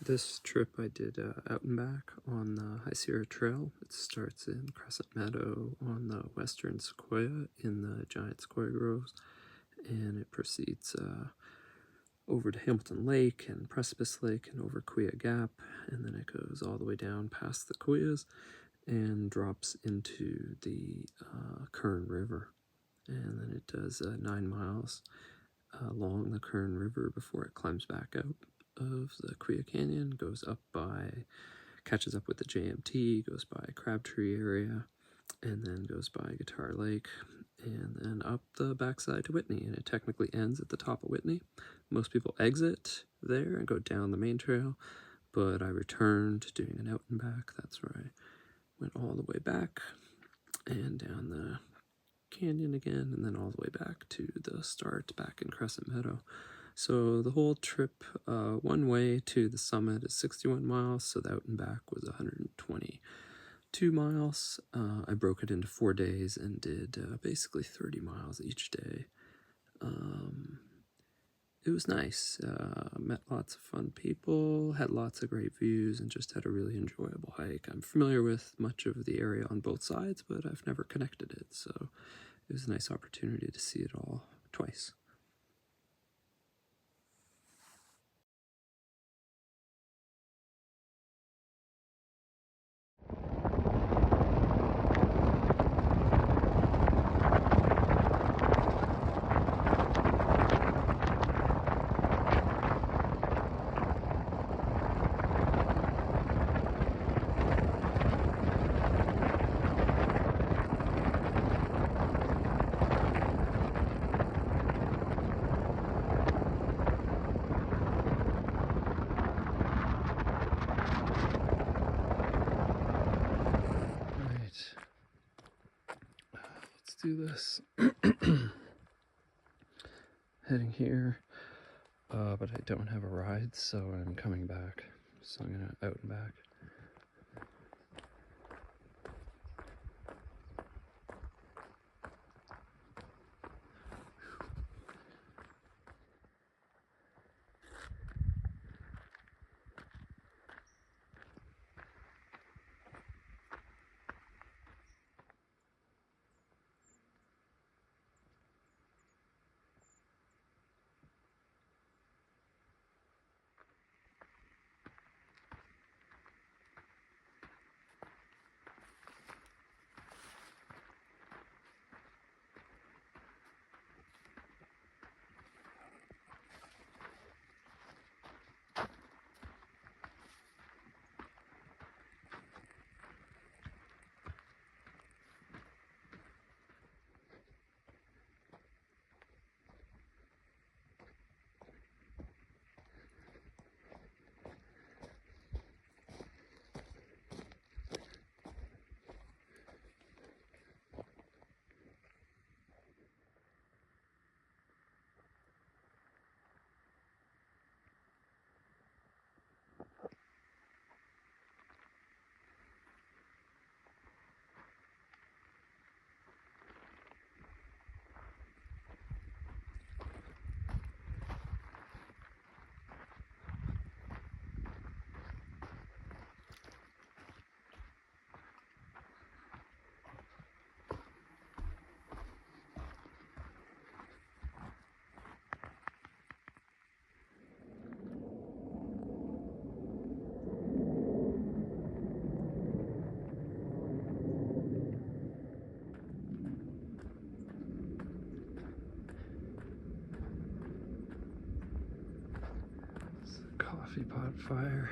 This trip I did out and back on the High Sierra Trail. It starts in Crescent Meadow on the western sequoia in the giant sequoia groves, and it proceeds over to Hamilton Lake and Precipice Lake and over Kaweah Gap, and then it goes all the way down past the Kaweahs and drops into the Kern River. And then it does 9 miles along the Kern River before it climbs back out of the Kaweah Canyon, catches up with the JMT, goes by Crabtree area, and then goes by Guitar Lake, and then up the backside to Whitney, and it technically ends at the top of Whitney. Most people exit there and go down the main trail, but I returned doing an out and back. That's where I went all the way back and down the canyon again, and then all the way back to the start back in Crescent Meadow. So the whole trip, one way to the summit is 61 miles, so the out and back was 122 miles. I broke it into 4 days and did basically 30 miles each day. It was nice. Met lots of fun people, had lots of great views, and just had a really enjoyable hike. I'm familiar with much of the area on both sides, but I've never connected it, so it was a nice opportunity to see it all twice. Do this. Heading here, but I don't have a ride, so I'm coming back. So I'm gonna out and back. Coffee pot fire.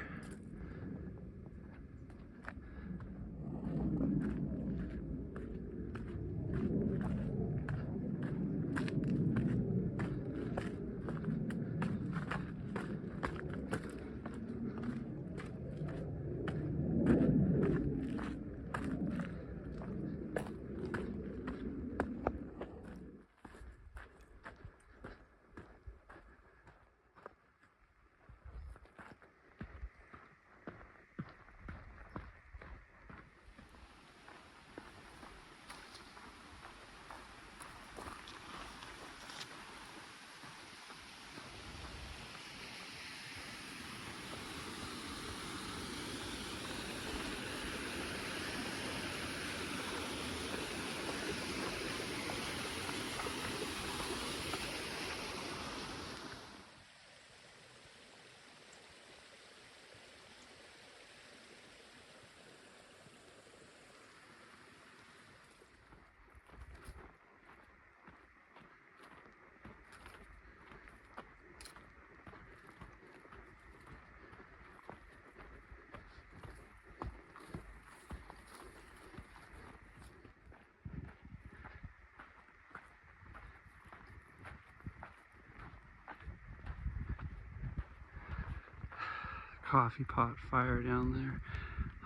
coffee pot fire down there.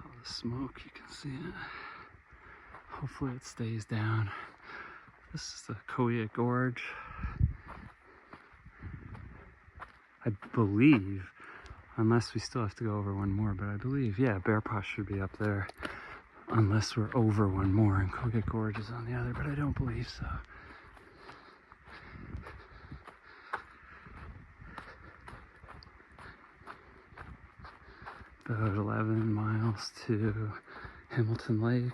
All the smoke, you can see it. Hopefully it stays down. This is the Kaweah Gorge. I believe, unless we still have to go over one more, but I believe, yeah, Bearpaw should be up there. Unless we're over one more and Kaweah Gorge is on the other, but I don't believe so. About 11 miles to Hamilton Lake.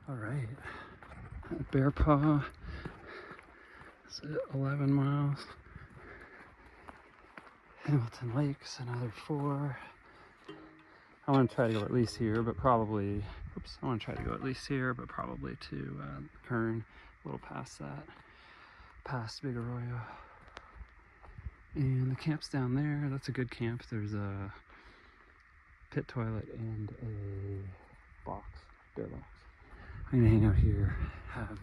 All right, Bearpaw is 11 miles. Hamilton Lake's another 4. I want to try to go at least here, but probably, I want to try to go at least here, but probably to Kern, a little past that, past Big Arroyo. And the camp's down there. That's a good camp. There's a pit toilet and a box, bear box. I'm gonna hang out here, have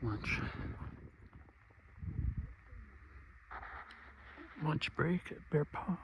lunch. Lunch break at Bearpaw.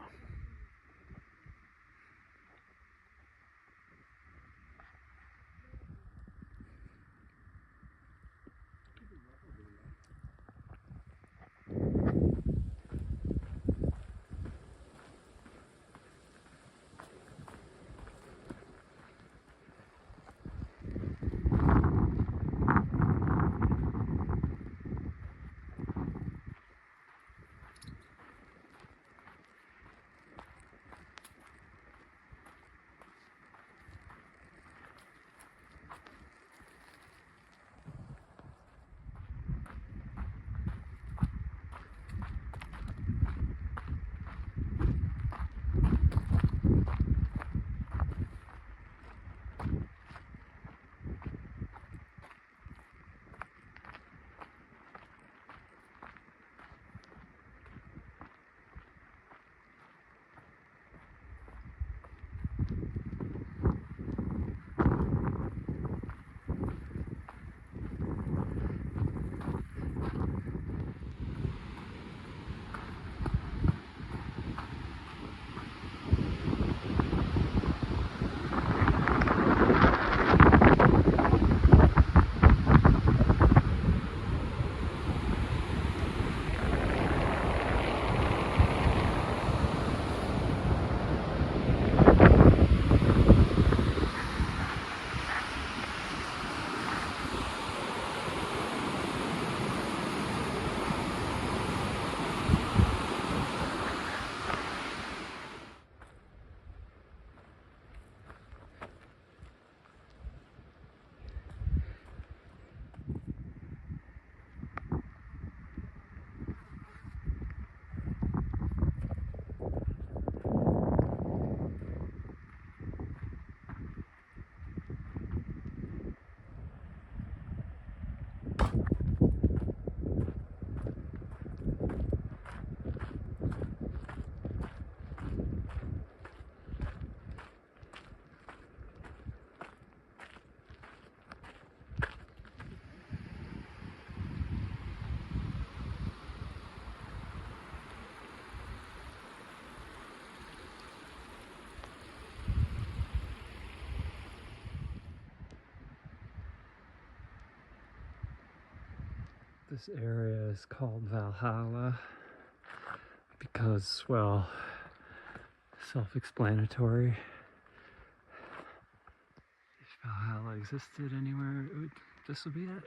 This area is called Valhalla because, well, self-explanatory. If Valhalla existed anywhere, this would be it.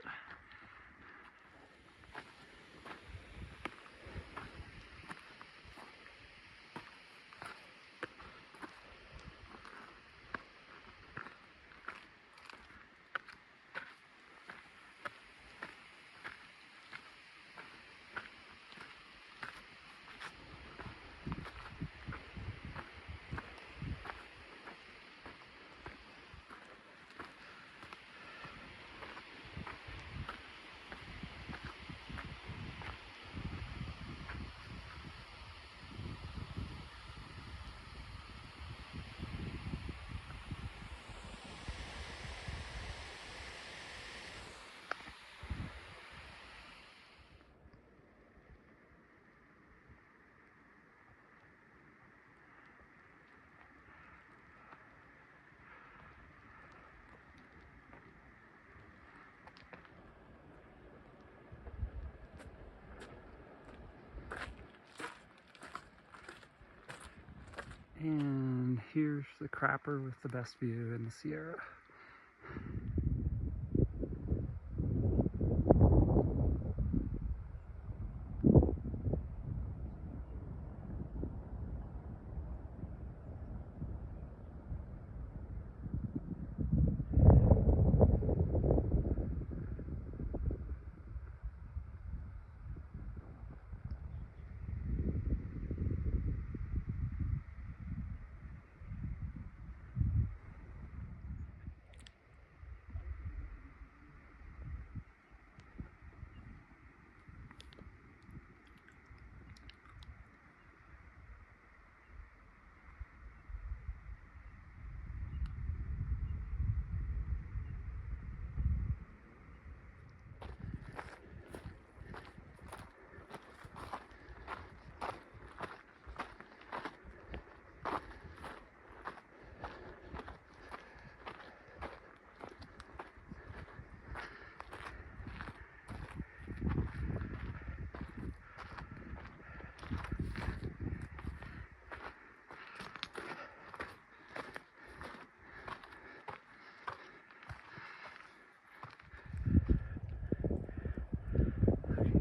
And here's the crapper with the best view in the Sierra.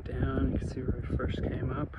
Down, you can see where we first came up.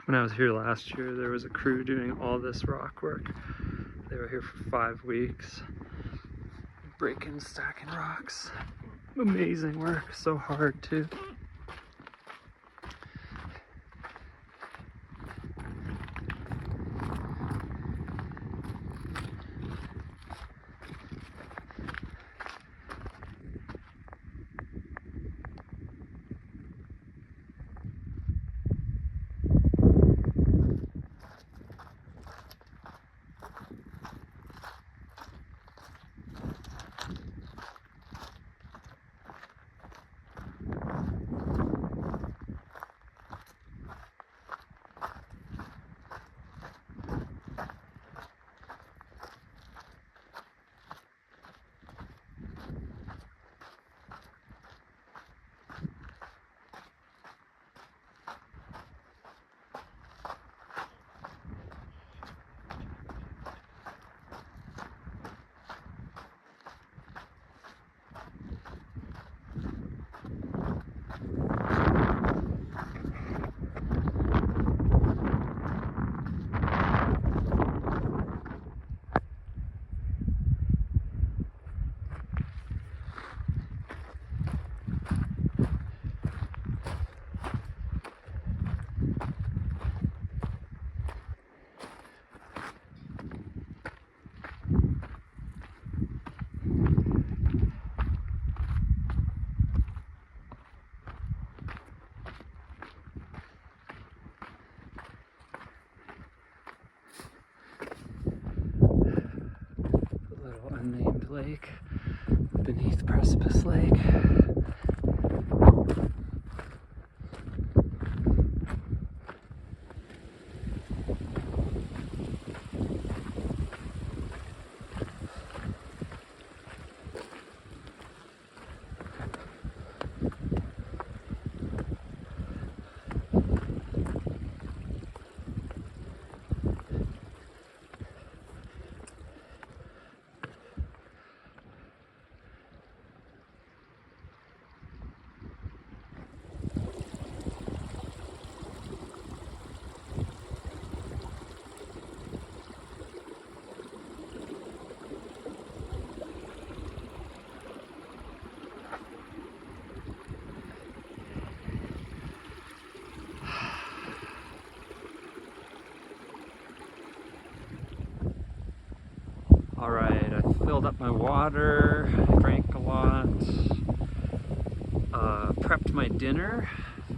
When I was here last year, there was a crew doing all this rock work. They were here for 5 weeks, breaking, stacking rocks. Amazing work, so hard too. Lake beneath Precipice Lake. Alright, I filled up my water, drank a lot, prepped my dinner,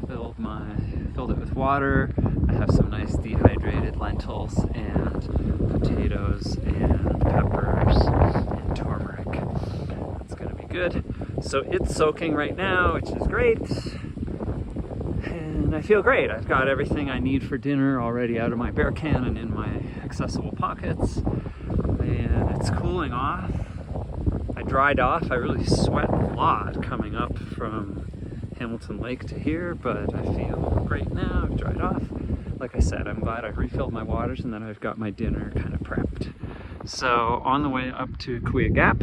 filled it with water. I have some nice dehydrated lentils and potatoes and peppers and turmeric. It's gonna be good. So it's soaking right now, which is great. And I feel great. I've got everything I need for dinner already out of my bear can and in my accessible pockets. And it's cooling off. I dried off. I really sweat a lot coming up from Hamilton Lake to here, but I feel great now. I've dried off. Like I said, I'm glad I refilled my waters and then I've got my dinner kind of prepped. So on the way up to Kaweah Gap,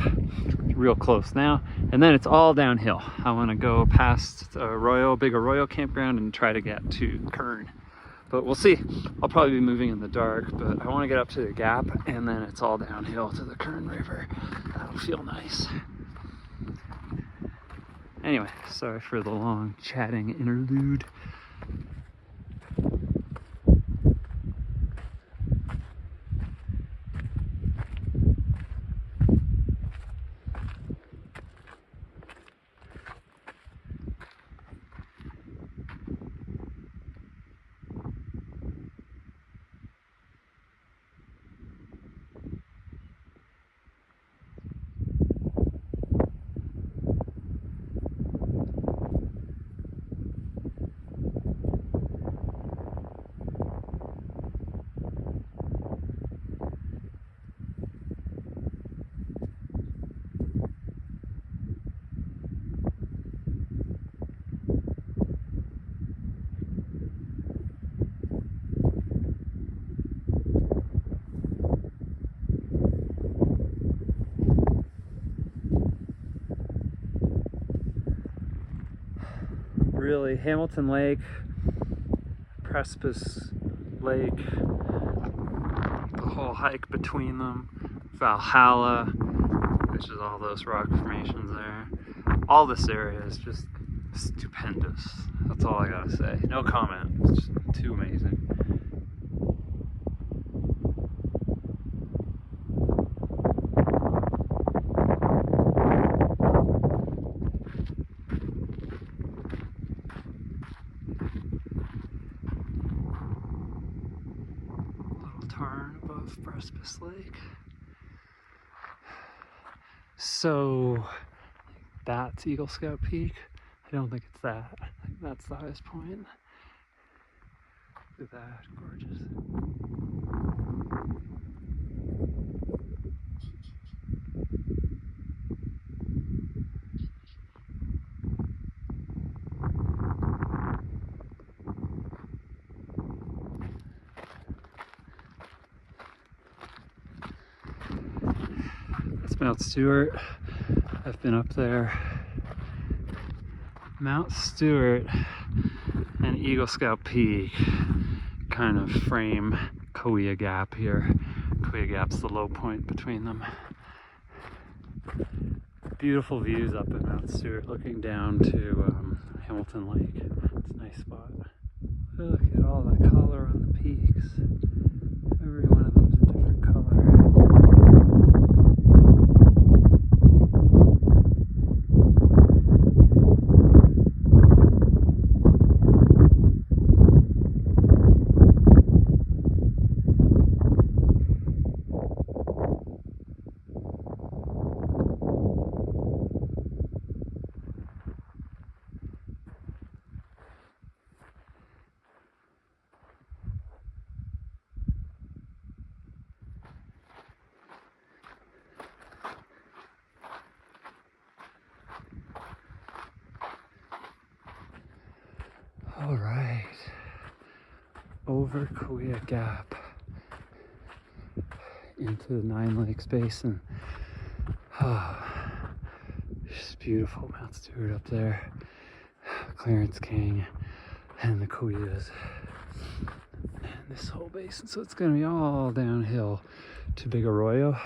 real close now, and then it's all downhill. I want to go past Arroyo, Big Arroyo campground and try to get to Kern. But we'll see. I'll probably be moving in the dark, but I want to get up to the gap and then it's all downhill to the Kern River. That'll feel nice. Anyway, sorry for the long chatting interlude. Really, Hamilton Lake, Precipice Lake, the whole hike between them, Valhalla, which is all those rock formations there. All this area is just stupendous. That's all I gotta say. No comment. It's just too amazing. Above Precipice Lake. So that's Eagle Scout Peak. I don't think it's that. I think that's the highest point. Look at that, gorgeous. Mount Stewart. I've been up there. Mount Stewart and Eagle Scout Peak kind of frame Kaweah Gap here. Kaweah Gap's the low point between them. Beautiful views up at Mount Stewart looking down to Hamilton Lake. It's a nice spot. Look at all the color on the peaks. Every one of them's a different color. over Kaweah Gap into the Nine Lakes Basin. Just beautiful. Mount Stewart up there, Clarence King, and the Kaweahs, and this whole basin. So it's gonna be all downhill to Big Arroyo,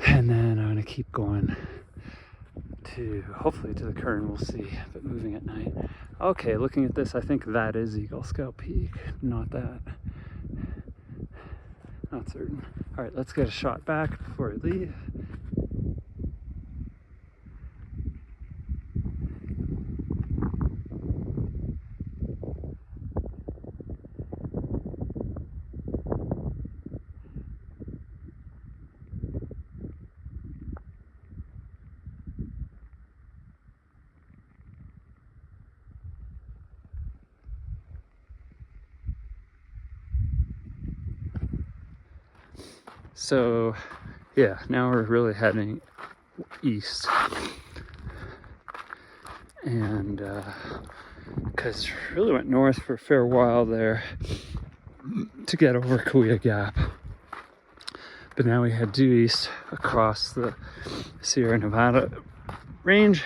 and then I'm gonna keep going to hopefully to the Kern. We'll see, but moving at night. Okay, looking at this, I think that is Eagle Scout Peak, not that. Not certain. All right, let's get a shot back before I leave. So yeah, now we're really heading east, and because really went north for a fair while there to get over Kaweah Gap, but now we head due east across the Sierra Nevada range,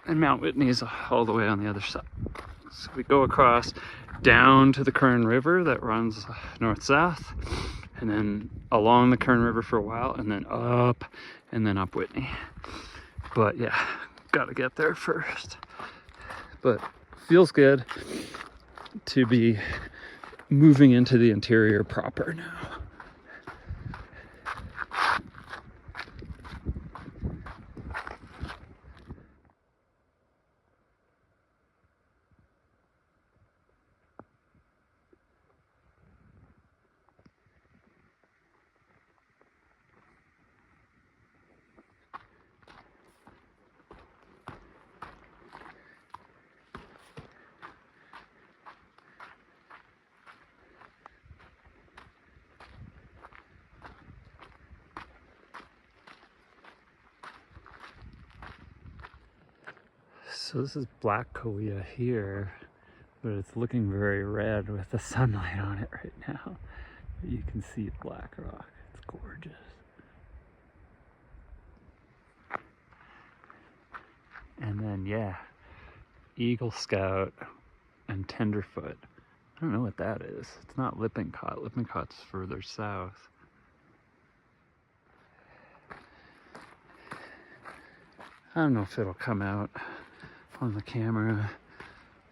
and Mount Whitney is all the way on the other side. So we go across down to the Kern River that runs north-south, and then along the Kern River for a while, and then up Whitney. But yeah, gotta get there first. But feels good to be moving into the interior proper now. So this is Black Kaweah here, but it's looking very red with the sunlight on it right now. You can see black rock. It's gorgeous. And then yeah, Eagle Scout and Tenderfoot. I don't know what that is. It's not Lippincott. Lippincott's further south. I don't know if it'll come out on the camera,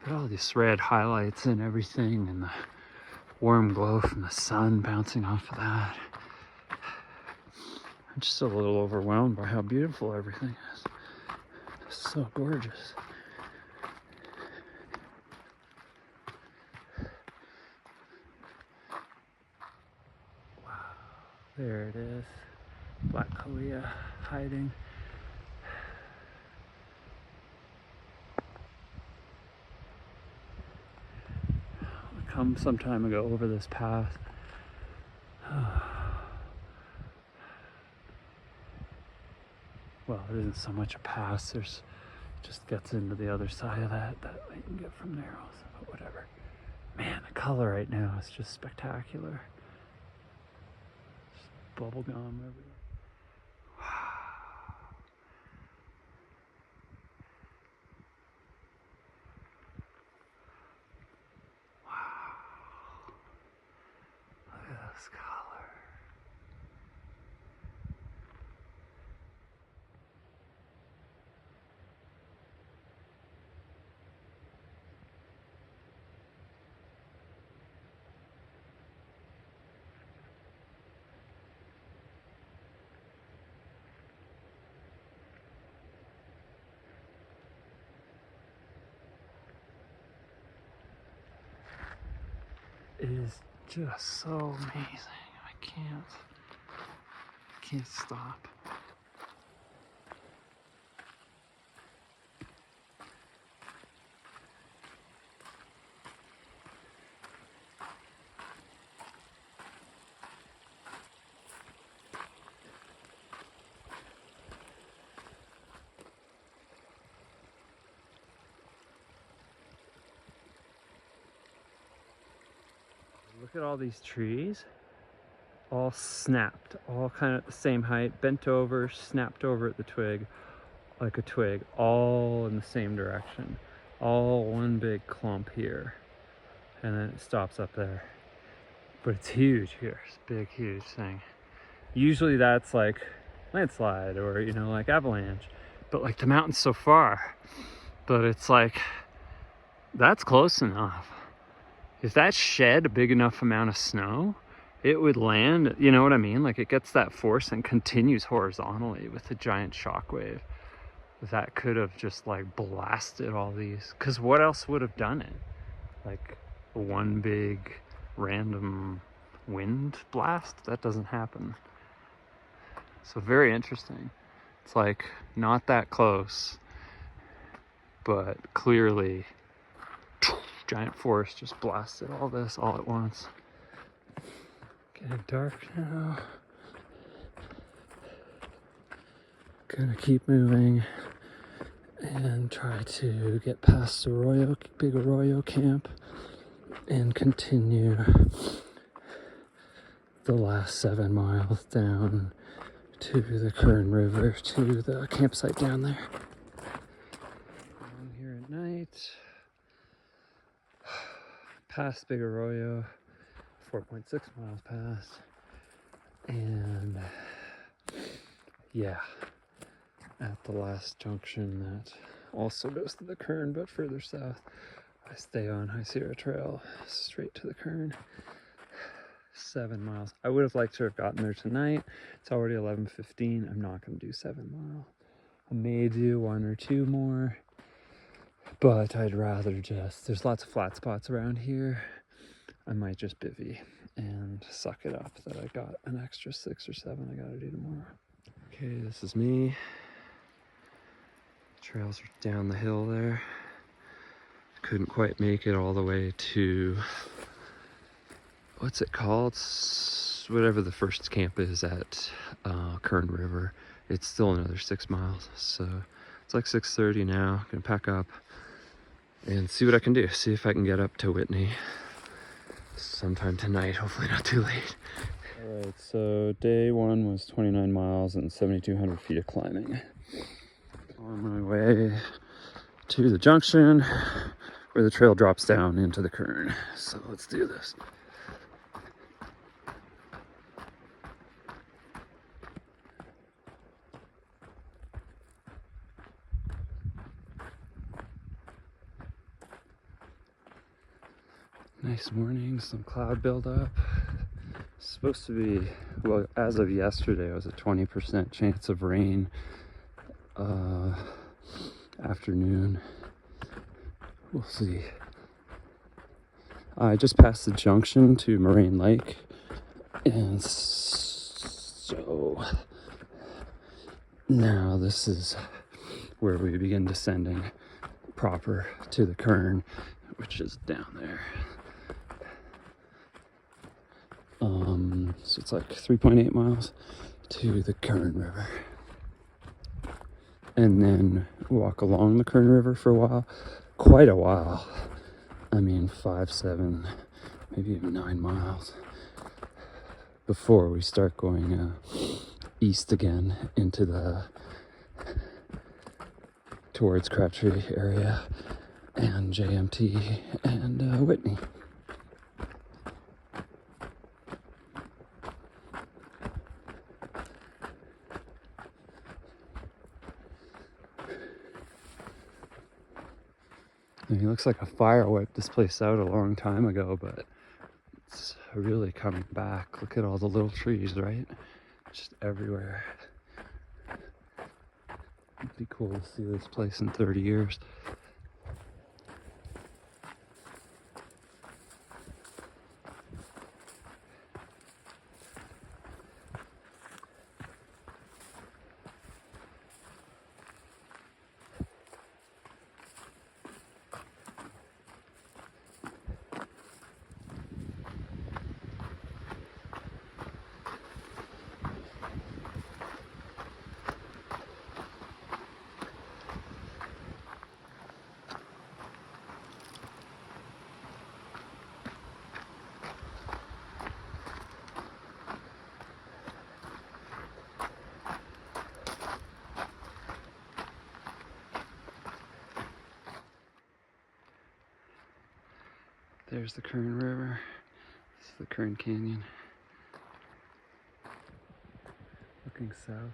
but all these red highlights and everything, and the warm glow from the sun bouncing off of that. I'm just a little overwhelmed by how beautiful everything is. It's so gorgeous. Wow, there it is. Black Kaweah hiding. Come some time ago over this path. Well, it isn't so much a pass, there's just gets into the other side of that you can get from there also, but whatever. Man, the color right now is just spectacular. Just bubble gum everywhere. Color. It is just so amazing. I can't stop. Look at all these trees, all snapped, all kind of at the same height, bent over, snapped over at the twig, like a twig, all in the same direction. All one big clump here, and then it stops up there. But it's huge here, it's a big, huge thing. Usually that's like landslide or, you know, like avalanche, but like the mountain's so far. But it's like, that's close enough. If that shed a big enough amount of snow, it would land, you know what I mean? Like it gets that force and continues horizontally with a giant shock wave. That could have just like blasted all these. Because what else would have done it? Like one big random wind blast? That doesn't happen. So very interesting. It's like not that close, but clearly giant force just blasted all this all at once. Getting dark now. Gonna keep moving and try to get past Arroyo, Big Arroyo camp and continue the last 7 miles down to the Kern River, to the campsite down there. I'm here at night. Past Big Arroyo, 4.6 miles past, and yeah, at the last junction that also goes to the Kern but further south, I stay on High Sierra Trail straight to the Kern. 7 miles. I would have liked to have gotten there tonight. It's already 11:15. I'm not going to do 7 miles. I may do 1 or 2 more, but I'd rather just, there's lots of flat spots around here. I might just bivvy and suck it up that I got an extra 6 or 7 I gotta do tomorrow. Okay, this is me. Trails are down the hill there. Couldn't quite make it all the way to, what's it called? Whatever the first camp is at Kern River. It's still another 6 miles. So it's like 6:30 now. Gonna pack up and see what I can do. See if I can get up to Whitney sometime tonight, hopefully not too late. All right, so day 1 was 29 miles and 7,200 feet of climbing. On my way to the junction where the trail drops down into the Kern. So let's do this. Nice morning, some cloud buildup. It's supposed to be, well, as of yesterday, it was a 20% chance of rain afternoon. We'll see. I just passed the junction to Moraine Lake, and so now this is where we begin descending proper to the Kern, which is down there. So it's like 3.8 miles to the Kern River. And then walk along the Kern River for a while. Quite a while. I mean, 5, 7, maybe even 9 miles before we start going east again into the towards Crabtree area and JMT and Whitney. I mean, it looks like a fire wiped this place out a long time ago, but it's really coming back. Look at all the little trees, right? Just everywhere. It'd be cool to see this place in 30 years. There's the Kern River. This is the Kern Canyon. Looking south.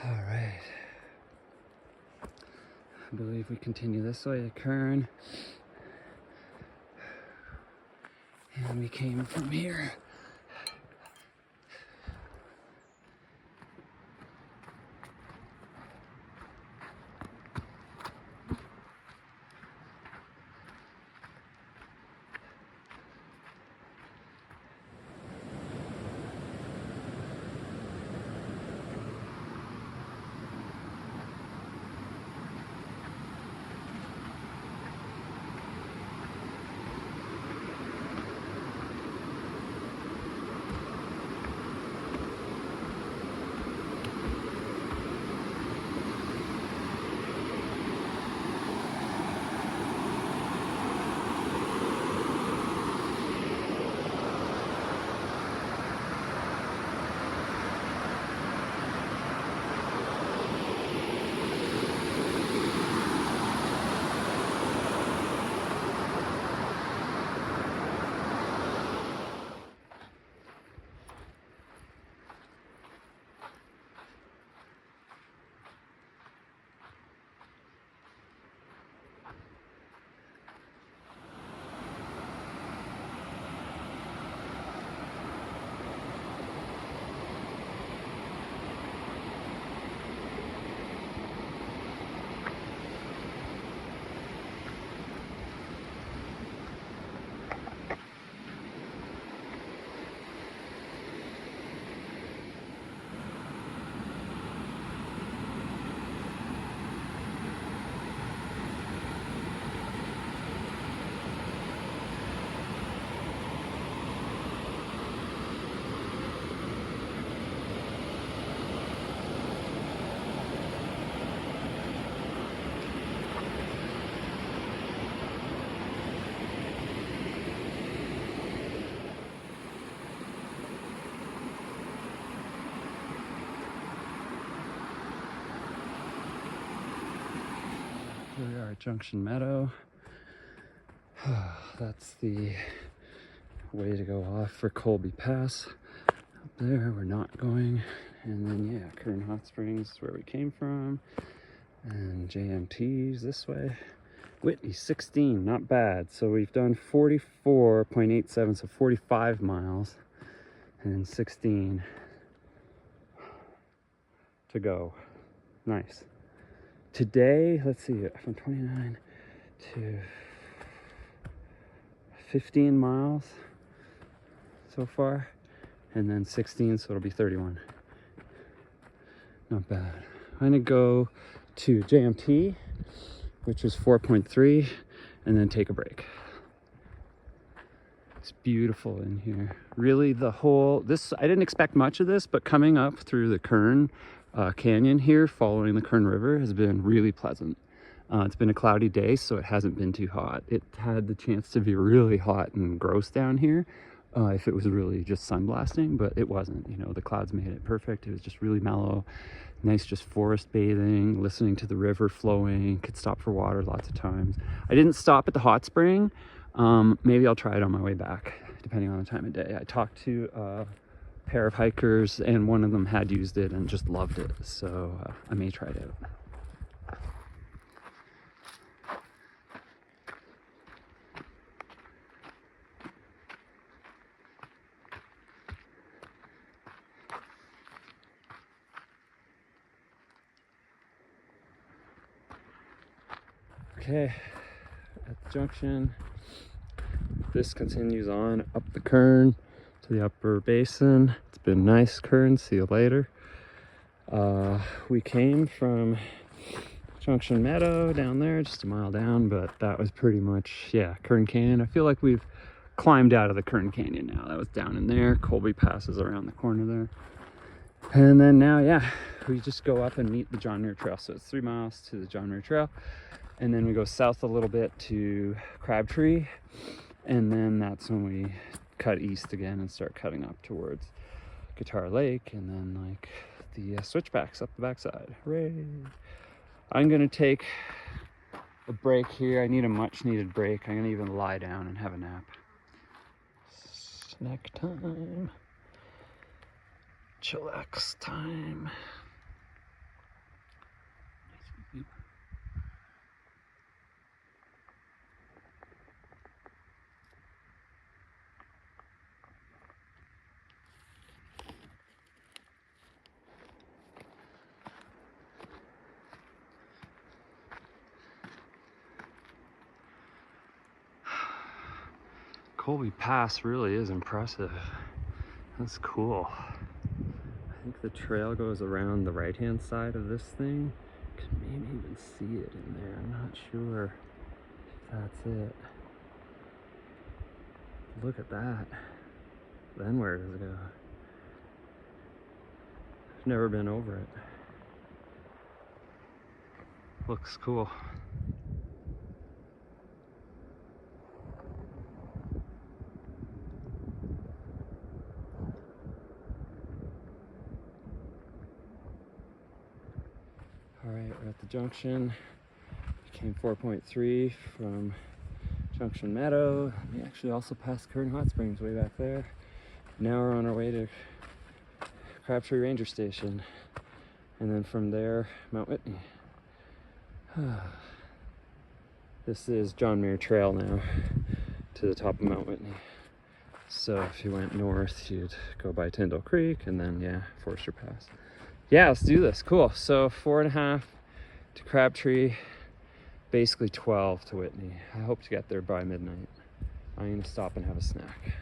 All right. I believe we continue this way to Kern. And we came from here. Here we are at Junction Meadow. That's the way to go off for Colby Pass. Up there, we're not going. And then, yeah, Kern Hot Springs is where we came from. And JMT's this way. Whitney, 16, not bad. So we've done 44.87, so 45 miles. And 16 to go. Nice. Today, let's see, from 29 to 15 miles so far, and then 16, so it'll be 31. Not bad. I'm gonna go to JMT, which is 4.3, and then take a break. It's beautiful in here. Really, the whole, I didn't expect much of this, but coming up through the Kern Canyon here, following the Kern River, has been really pleasant. It's been a cloudy day, so it hasn't been too hot. It had the chance to be really hot and gross down here if it was really just sun blasting, but it wasn't. You know, the clouds made it perfect. It was just really mellow, nice, just forest bathing, listening to the river flowing. Could stop for water lots of times. I didn't stop at the hot spring. Maybe I'll try it on my way back, depending on the time of day. I talked to pair of hikers, and one of them had used it and just loved it, so I may try it out. Okay, at the junction, this continues on up the Kern to the upper basin. It's been nice, Kern. See you later. We came from Junction Meadow down there, just a mile down, but that was pretty much, yeah, Kern Canyon. I feel like we've climbed out of the Kern Canyon now. That was down in there. Colby passes around the corner there. And then now, yeah, we just go up and meet the John Muir Trail. So it's 3 miles to the John Muir Trail. And then we go south a little bit to Crabtree. And then that's when we cut east again and start cutting up towards Guitar Lake. And then like the switchbacks up the backside. Hooray! I'm gonna take a break here. I need a much needed break. I'm gonna even lie down and have a nap. Snack time. Chillax time. Colby Pass really is impressive. That's cool. I think the trail goes around the right-hand side of this thing. You can maybe even see it in there. I'm not sure if that's it. Look at that. Then where does it go? I've never been over it. Looks cool. Alright, we're at the junction. Came 4.3 from Junction Meadow. We actually also passed Kern Hot Springs way back there. Now we're on our way to Crabtree Ranger Station. And then from there, Mount Whitney. This is John Muir Trail now to the top of Mount Whitney. So if you went north, you'd go by Tyndall Creek and then, yeah, Forster Pass. Yeah, let's do this. Cool. So 4.5 to Crabtree, basically 12 to Whitney. I hope to get there by midnight. I'm gonna stop and have a snack.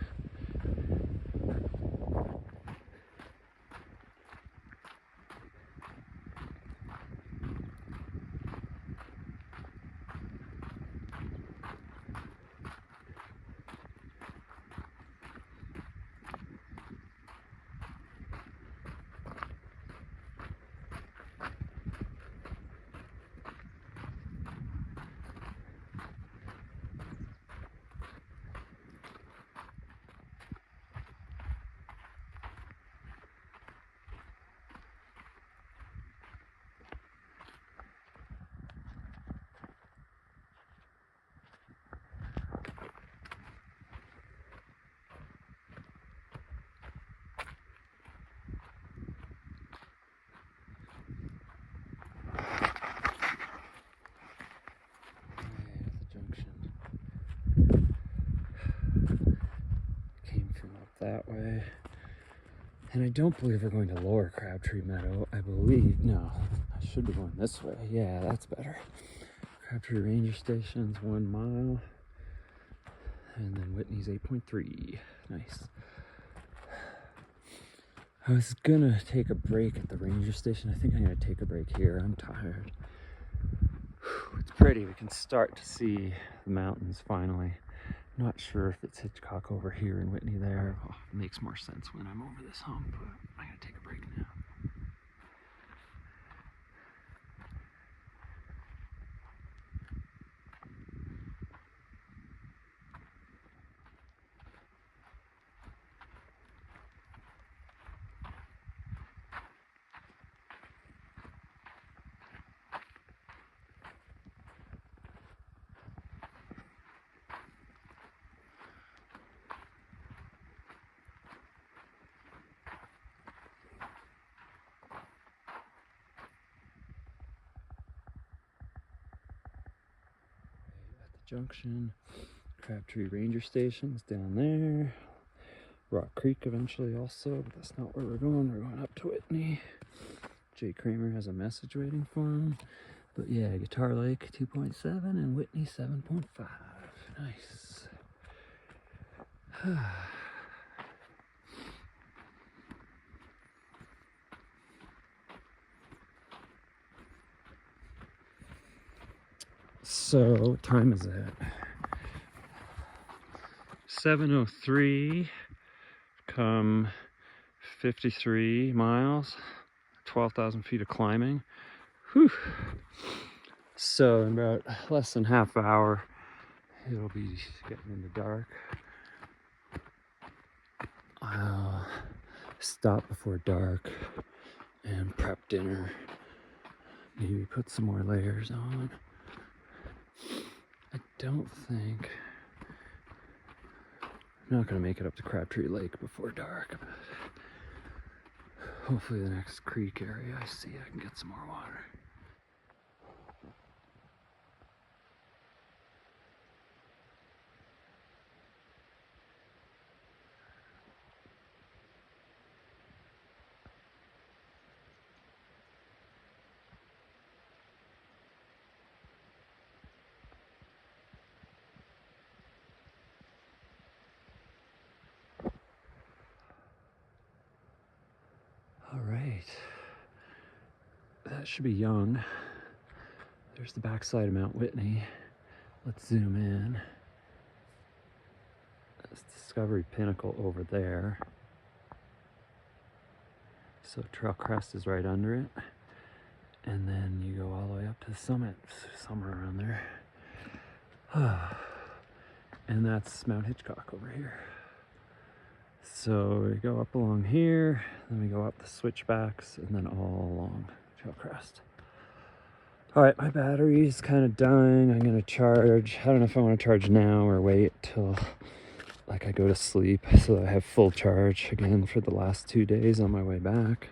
That way. And I don't believe we're going to Lower Crabtree Meadow. I believe, no, I should be going this way. Yeah, that's better. Crabtree Ranger Station's 1 mile. And then Whitney's 8.3. Nice. I was gonna take a break at the ranger station. I think I'm gonna take a break here. I'm tired. It's pretty. We can start to see the mountains finally. Not sure if it's Hitchcock over here and Whitney there. Oh, it makes more sense when I'm over this hump, but I'm gonna take a break now. Junction, Crabtree Ranger Station is down there. Rock Creek eventually also, but that's not where we're going. We're going up to Whitney. Jay Kramer has a message waiting for him. But yeah, Guitar Lake 2.7 and Whitney 7.5. Nice. So what time is it? 7:03. Come 53 miles, 12,000 feet of climbing. Whew. So in about less than half an hour, it'll be getting into dark. I'll stop before dark and prep dinner. Maybe put some more layers on. I don't think I'm not gonna make it up to Crabtree Lake before dark, but hopefully the next creek area I see I can get some more water. All right, that should be young. There's the backside of Mount Whitney. Let's zoom in. That's Discovery Pinnacle over there. So Trail Crest is right under it. And then you go all the way up to the summit, somewhere around there. And that's Mount Hitchcock over here. So we go up along here, then we go up the switchbacks, and then all along Trail Crest. All right, my battery's kind of dying. I'm gonna charge. I don't know if I want to charge now or wait till like I go to sleep so that I have full charge again for the last 2 days on my way back.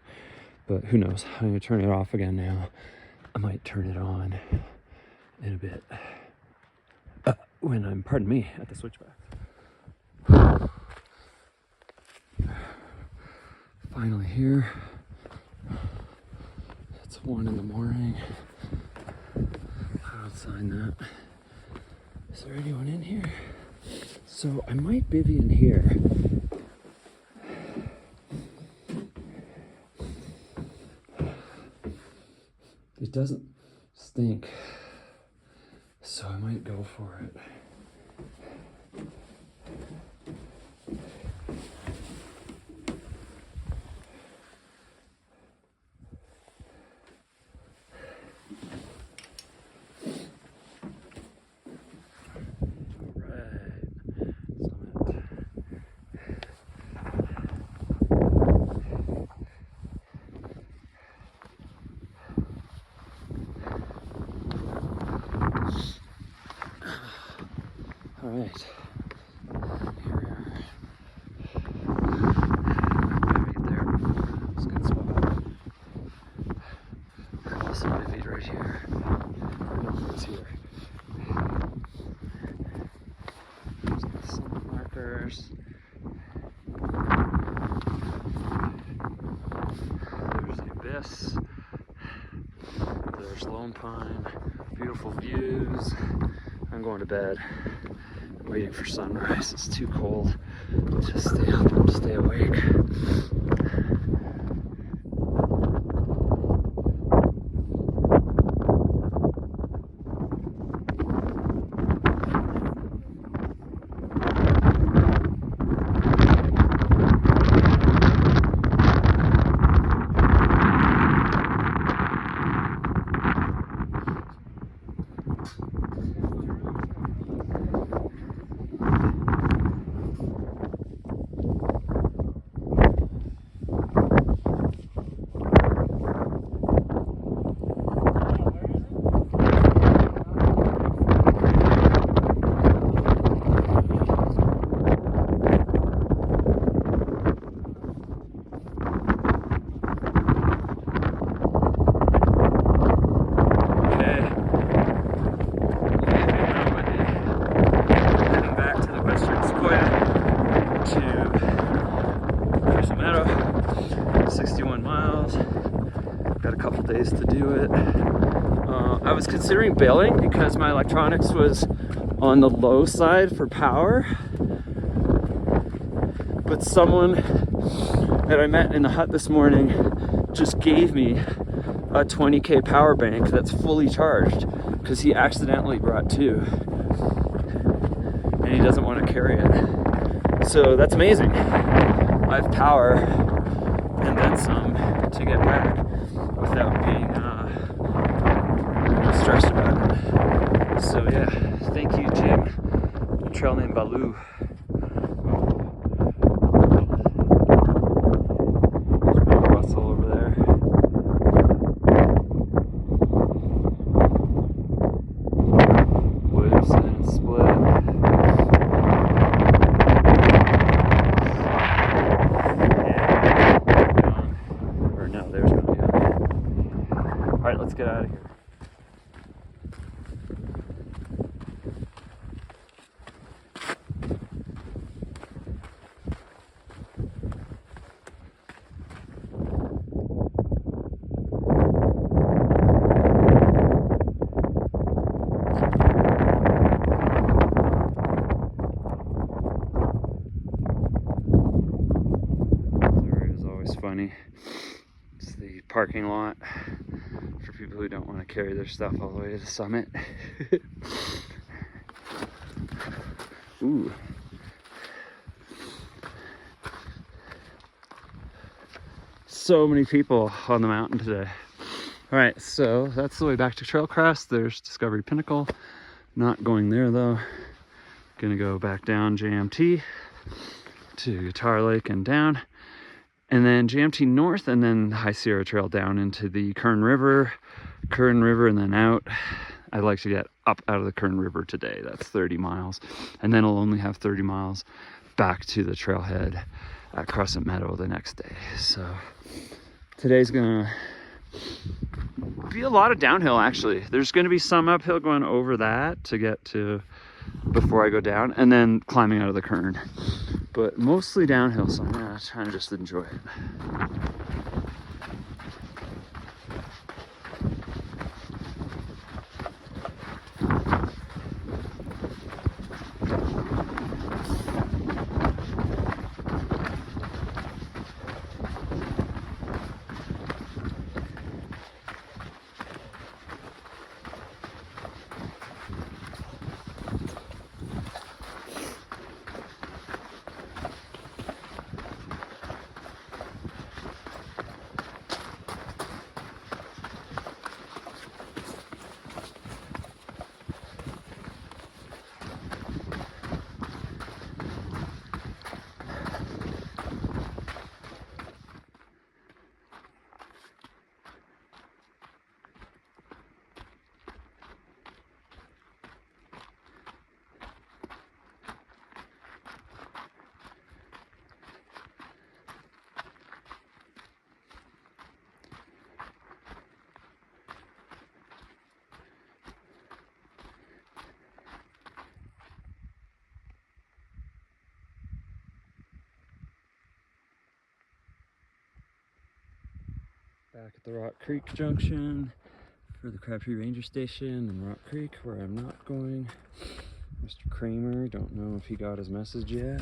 But who knows? I'm gonna turn it off again now. I might turn it on in a bit when I'm, pardon me, at the switchback. Finally here. It's 1 in the morning. I don't sign that. Is there anyone in here? So I might bivvy in here. It doesn't stink, so I might go for it. All right, here we are. Maybe there. It's a good spot. I also maybe right here. No, it's here. There's some markers. There's the abyss. There's Lone Pine. Beautiful views. I'm going to bed. Waiting for sunrise. It's too cold to stay up and stay awake. Days to do it. I was considering bailing because my electronics was on the low side for power, but someone that I met in the hut this morning just gave me a 20K power bank that's fully charged, because he accidentally brought 2 and he doesn't want to carry it. So that's amazing. I have power and then some to get back without being stressed about it. So yeah, thank you, Jim. A trail named Baloo. Let's get out of here. Missouri is always funny. It's the parking lot for people who don't want to carry their stuff all the way to the summit. Ooh. So many people on the mountain today. All right, so that's the way back to Trailcrest. There's Discovery Pinnacle. Not going there though. Gonna go back down JMT to Guitar Lake and down. And then JMT North, and then the High Sierra Trail down into the Kern River, and then out. I'd like to get up out of the Kern River today. That's 30 miles. And then I'll only have 30 miles back to the trailhead at Crescent Meadow the next day. So today's gonna be a lot of downhill, actually. There's gonna be some uphill going over that to get to before I go down, and then climbing out of the Kern. But mostly downhill, so I'm gonna try to just enjoy it. Back at the Rock Creek Junction for the Crabtree Ranger Station and Rock Creek, where I'm not going. Mr. Kramer, don't know if he got his message yet.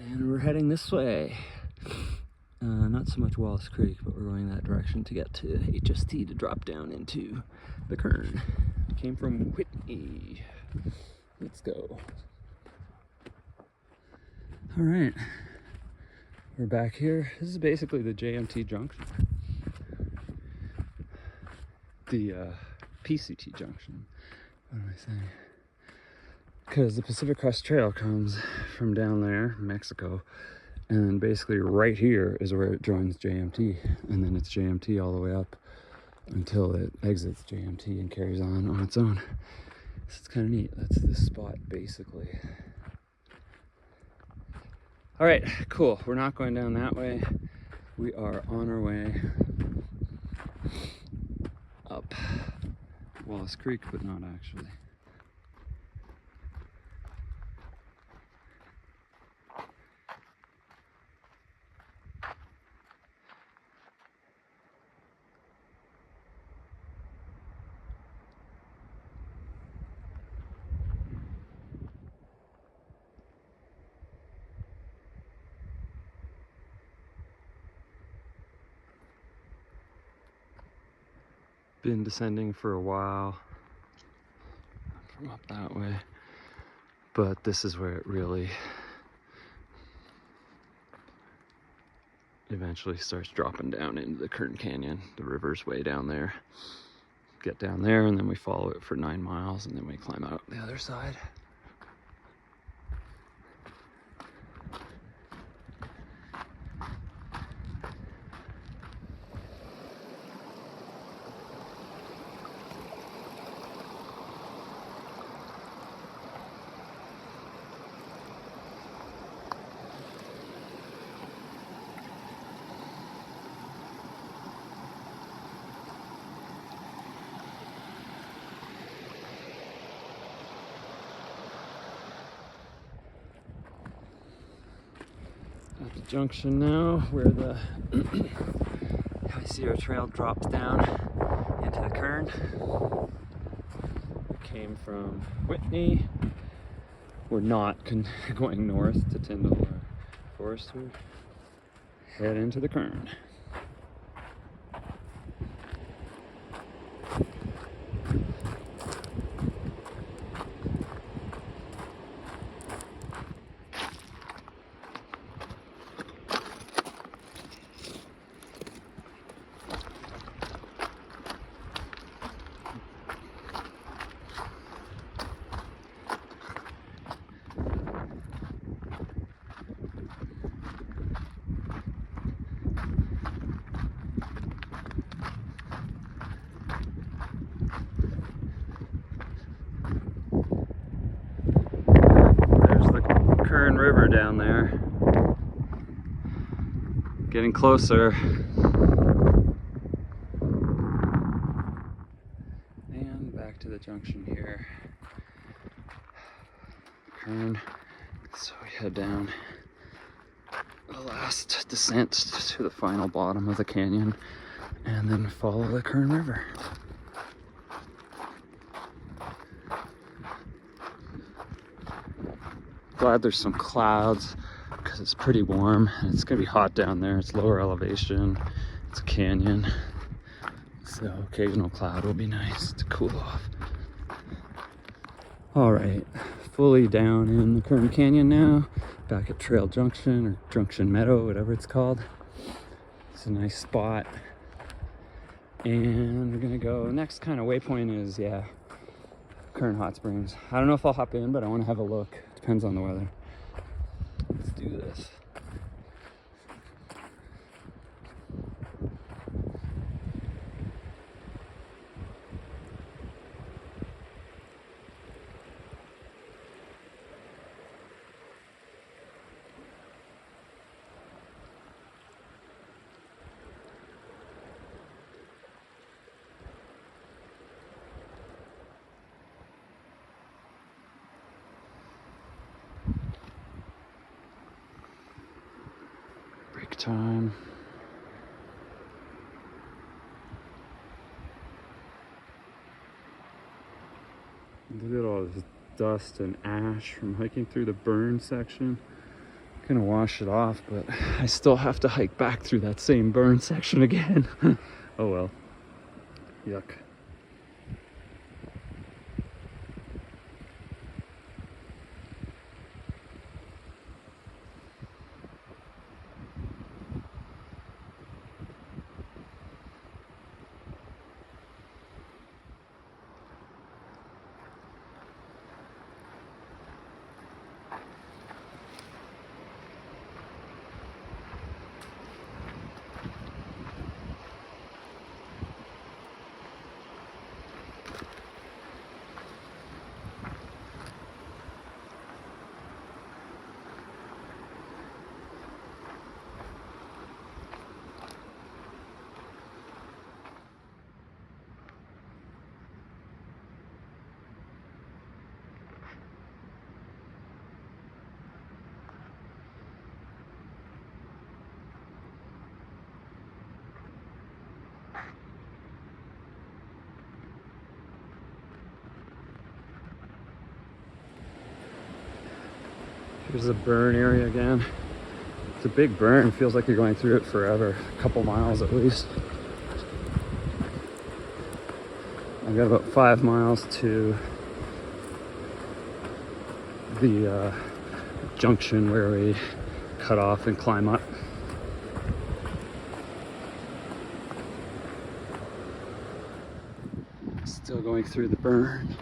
And we're heading this way. Not so much Wallace Creek, but we're going that direction to get to HST to drop down into the Kern. Came from Whitney. Let's go. All right, we're back here. This is basically the JMT junction. The PCT junction. What am I saying? Because the Pacific Crest Trail comes from down there, Mexico, and then basically right here is where it joins JMT, and then it's JMT all the way up until it exits JMT and carries on its own. So it's kind of neat. That's this spot basically. All right, cool. We're not going down that way. We are on our way up Wallace Creek, but not actually. Been descending for a while. from up that way. But this is where it really eventually starts dropping down into the Kern Canyon. The river's way down there. Get down there and then we follow it for 9 miles and then we climb out the other side. At the junction now where the High Sierra Trail drops down into the Kern. Came from Whitney. We're not going north to Tyndall or Forester. Head into the Kern. Kern River down there. Getting closer. And back to the junction here. Kern. So we head down the last descent to the final bottom of the canyon and then follow the Kern River. Glad there's some clouds because it's pretty warm and it's gonna be hot down there. It's lower elevation, it's a canyon, so occasional cloud will be nice to cool off. All right, fully down in the Kern Canyon now, back at Trail Junction or Junction Meadow, whatever it's called. It's a nice spot, and we're gonna go. Next kind of waypoint is Kern Hot Springs. I don't know if I'll hop in, but I want to have a look. Depends on the weather. Let's do this. Time. Look at all this dust and ash from hiking through the burn section. Gonna wash it off, but I still have to hike back through that same burn section again. Oh well. Yuck. Here's the burn area again. It's a big burn. Feels like you're going through it forever. A couple miles at least. I've got about 5 miles to the junction where we cut off and climb up. Still going through the burn.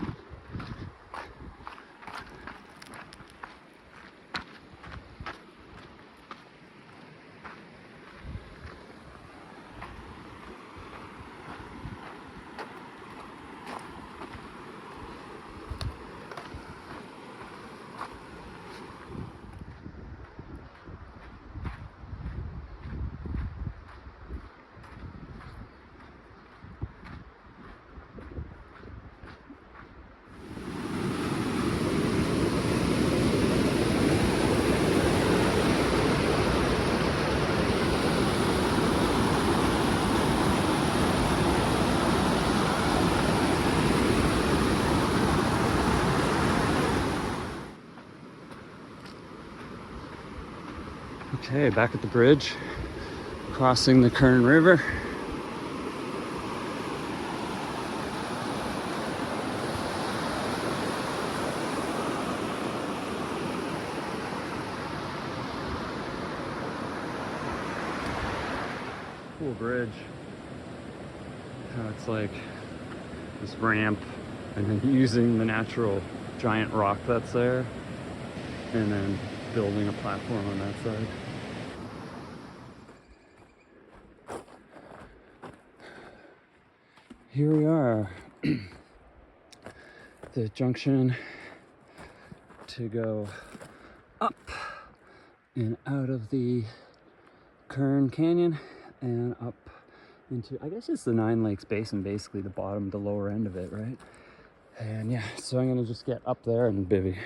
Okay, back at the bridge, crossing the Kern River. Cool bridge. How it's like this ramp and then using the natural giant rock that's there and then building a platform on that side. Here we are, the junction to go up and out of the Kern Canyon and up into, I guess it's the Nine Lakes Basin, basically the bottom, the lower end of it, right? And yeah, so I'm gonna just get up there and bivvy.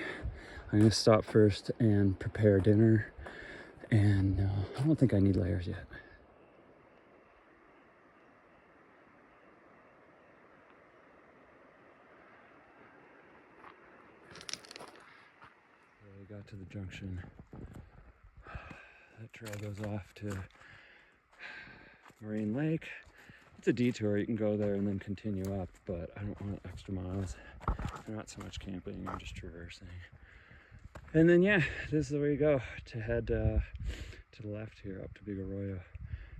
I'm gonna stop first and prepare dinner, and I don't think I need layers yet. We got to the junction. That trail goes off to Marine Lake. It's a detour, you can go there and then continue up, but I don't want extra miles. I'm not so much camping, I'm just traversing. And then yeah, this is the way you go to head to the left here up to Big Arroyo.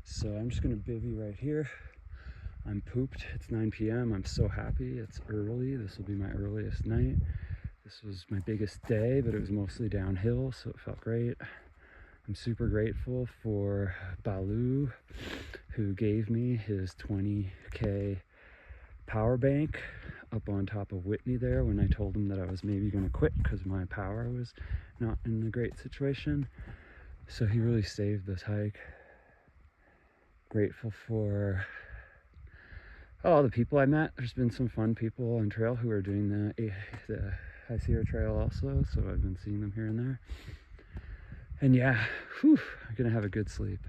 So I'm just gonna bivvy right here. I'm pooped, it's 9 p.m. I'm so happy, it's early. This will be my earliest night. This was my biggest day, but it was mostly downhill, so it felt great. I'm super grateful for Balu, who gave me his 20K power bank up on top of Whitney there when I told him that I was maybe going to quit because my power was not in a great situation. So he really saved this hike. Grateful for all the people I met. There's been some fun people on trail who are doing the High Sierra Trail also, so I've been seeing them here and there. And yeah, whew, I'm gonna have a good sleep.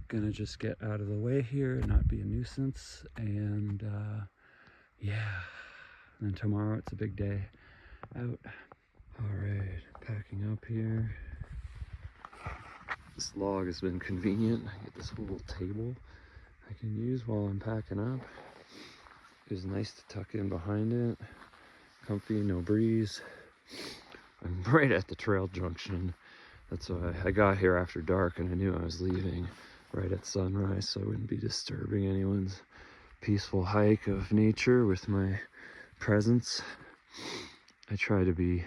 Gonna just get out of the way here, not be a nuisance, and yeah. And then tomorrow it's a big day out. All right, packing up here. This log has been convenient. I get this little table I can use while I'm packing up. It was nice to tuck in behind it. Comfy, no breeze. I'm right at the trail junction. That's why I got here after dark and I knew I was leaving right at sunrise so I wouldn't be disturbing anyone's peaceful hike of nature with my presence. I try to be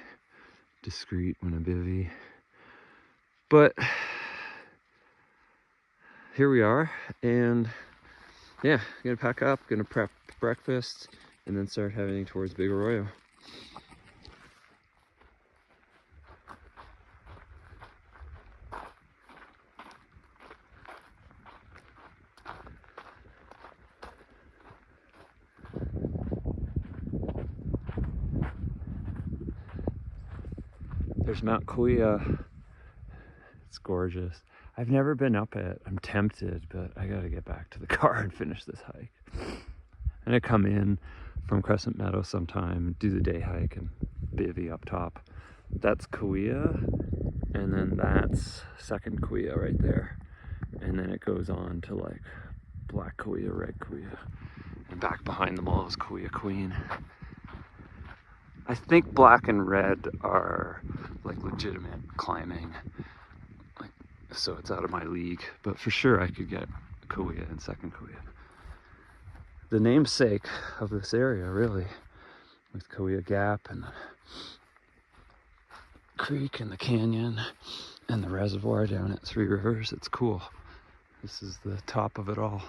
discreet when I bivvy. But here we are, and yeah, gonna pack up, gonna prep breakfast, and then start heading towards Big Arroyo. There's Mount Kaweah. It's gorgeous. I've never been up it. I'm tempted, but I gotta get back to the car and finish this hike. I'm gonna come in from Crescent Meadow sometime, do the day hike and bivvy up top. That's Kaweah, and then that's second Kaweah right there. And then it goes on to like black Kaweah, red Kaweah. And back behind them all is Kaweah Queen. I think black and red are like legitimate climbing, like, so it's out of my league, but for sure I could get Kaweah and second Kaweah. The namesake of this area, really, with Kaweah Gap and the creek and the canyon and the reservoir down at Three Rivers. It's cool. This is the top of it all.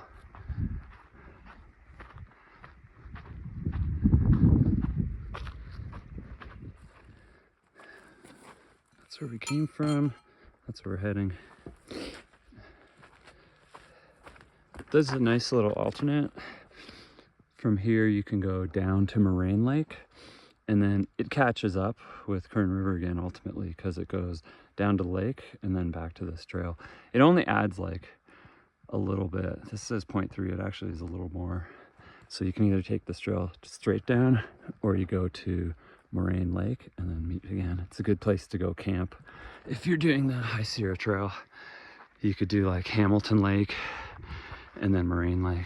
That's where we came from. That's where we're heading. This is a nice little alternate. From here you can go down to Moraine Lake, and then it catches up with Kern River again ultimately, because it goes down to the lake and then back to this trail. It only adds like a little bit. This says 0.3, it actually is a little more. So you can either take this trail straight down, or you go to Moraine Lake and then meet again. It's a good place to go camp. If you're doing the High Sierra Trail, you could do like Hamilton Lake and then Moraine Lake.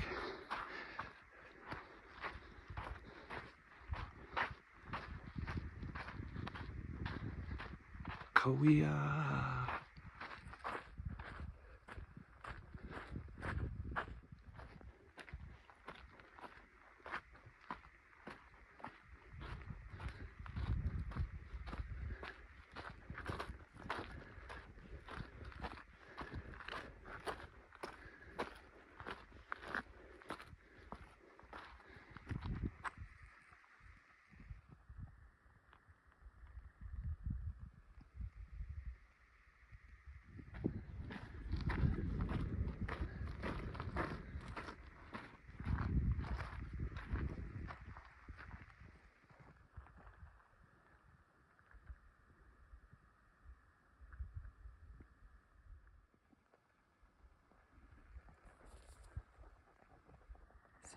Kaweah.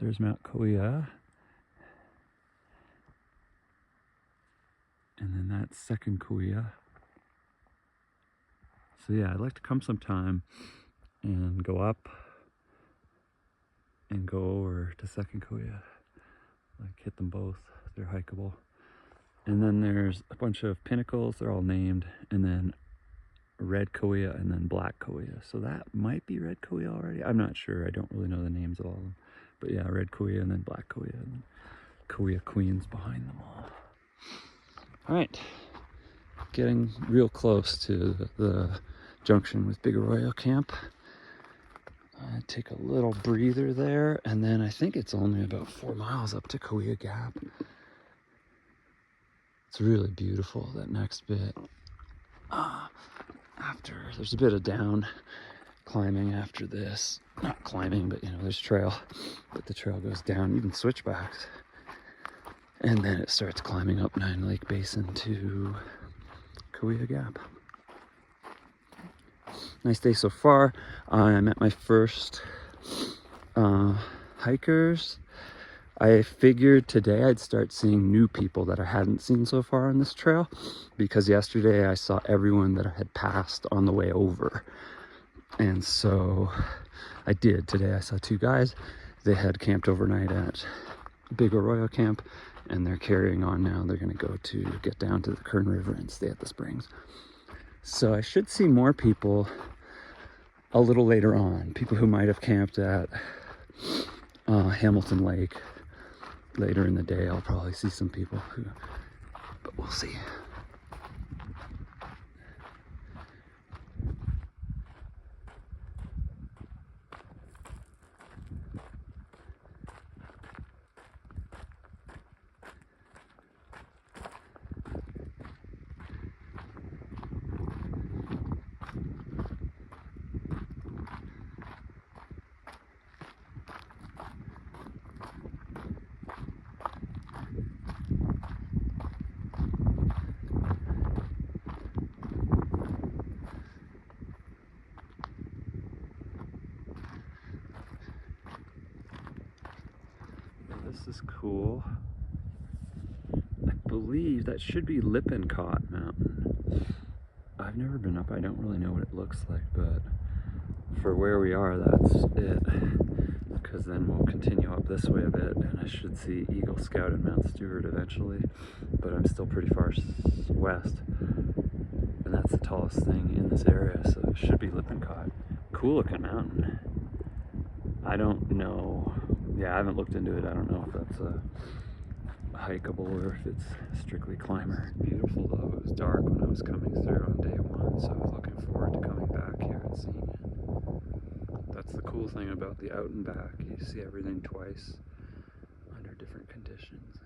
There's Mount Kaweah. And then that's second Kaweah. So yeah, I'd like to come sometime and go up and go over to second Kaweah. Like hit them both, they're hikeable. And then there's a bunch of pinnacles, they're all named, and then red Kaweah and then black Kaweah. So that might be red Kaweah already. I'm not sure, I don't really know the names of all of them. But yeah, red Kaweah and then black Kaweah and then Kaweah Queens behind them all. All right, getting real close to the junction with Big Arroyo Camp. Take a little breather there, and then I think it's only about 4 miles up to Kaweah Gap. It's really beautiful, that next bit. After, there's a bit of down climbing after this. Not climbing, but you know, there's trail. But the trail goes down, even switchbacks. And then it starts climbing up Nine Lake Basin to Kaweah Gap. Nice day so far. I'm at my first hikers. I figured today I'd start seeing new people that I hadn't seen so far on this trail, because yesterday I saw everyone that I had passed on the way over. And so I did. Today I saw 2 guys. They had camped overnight at Big Arroyo Camp, and they're carrying on now. They're going to go to get down to the Kern River and stay at the springs. So I should see more people a little later on. People who might have camped at Hamilton Lake. Later in the day, I'll probably see some people who, but we'll see. This is cool. I believe that should be Lippincott Mountain. I've never been up, I don't really know what it looks like, but for where we are, that's it. because then we'll continue up this way a bit and I should see Eagle Scout and Mount Stewart eventually, but I'm still pretty far west, and that's the tallest thing in this area, so it should be Lippincott. Cool looking mountain. I don't know, yeah, I haven't looked into it. I don't know if that's hikeable or if it's strictly climber. It's beautiful though. It was dark when I was coming through on day one, so I was looking forward to coming back here and seeing it. That's the cool thing about the out and back. You see everything twice under different conditions.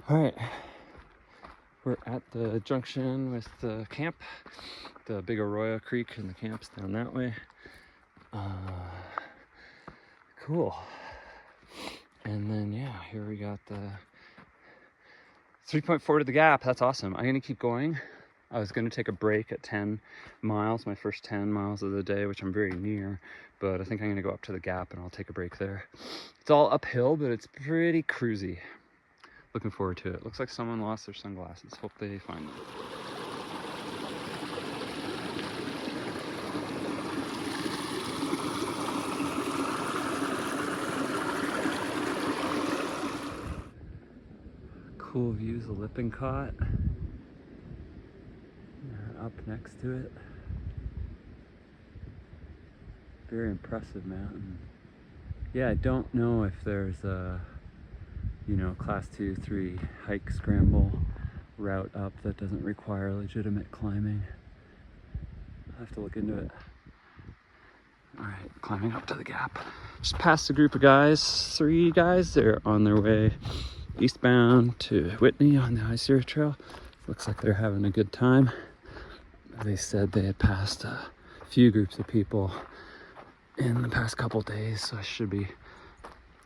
All right, we're at the junction with the camp, the Big Arroyo Creek, and the camp's down that way. Cool. And then, yeah, here we got the 3.4 to the gap. That's awesome. I'm gonna keep going. I was gonna take a break at 10 miles, my first 10 miles of the day, which I'm very near, but I think I'm gonna go up to the gap and I'll take a break there. It's all uphill, but it's pretty cruisy. Looking forward to it. Looks like someone lost their sunglasses. Hope they find them. Cool views of Lippincott. Up next to it. Very impressive mountain. Yeah, I don't know if there's a, you know, class 2, 3 hike scramble route up that doesn't require legitimate climbing. I'll have to look into it. All right, climbing up to the gap. Just passed a group of guys, 3 guys. They're on their way eastbound to Whitney on the High Sierra Trail. Looks like they're having a good time. They said they had passed a few groups of people in the past couple days, so I should be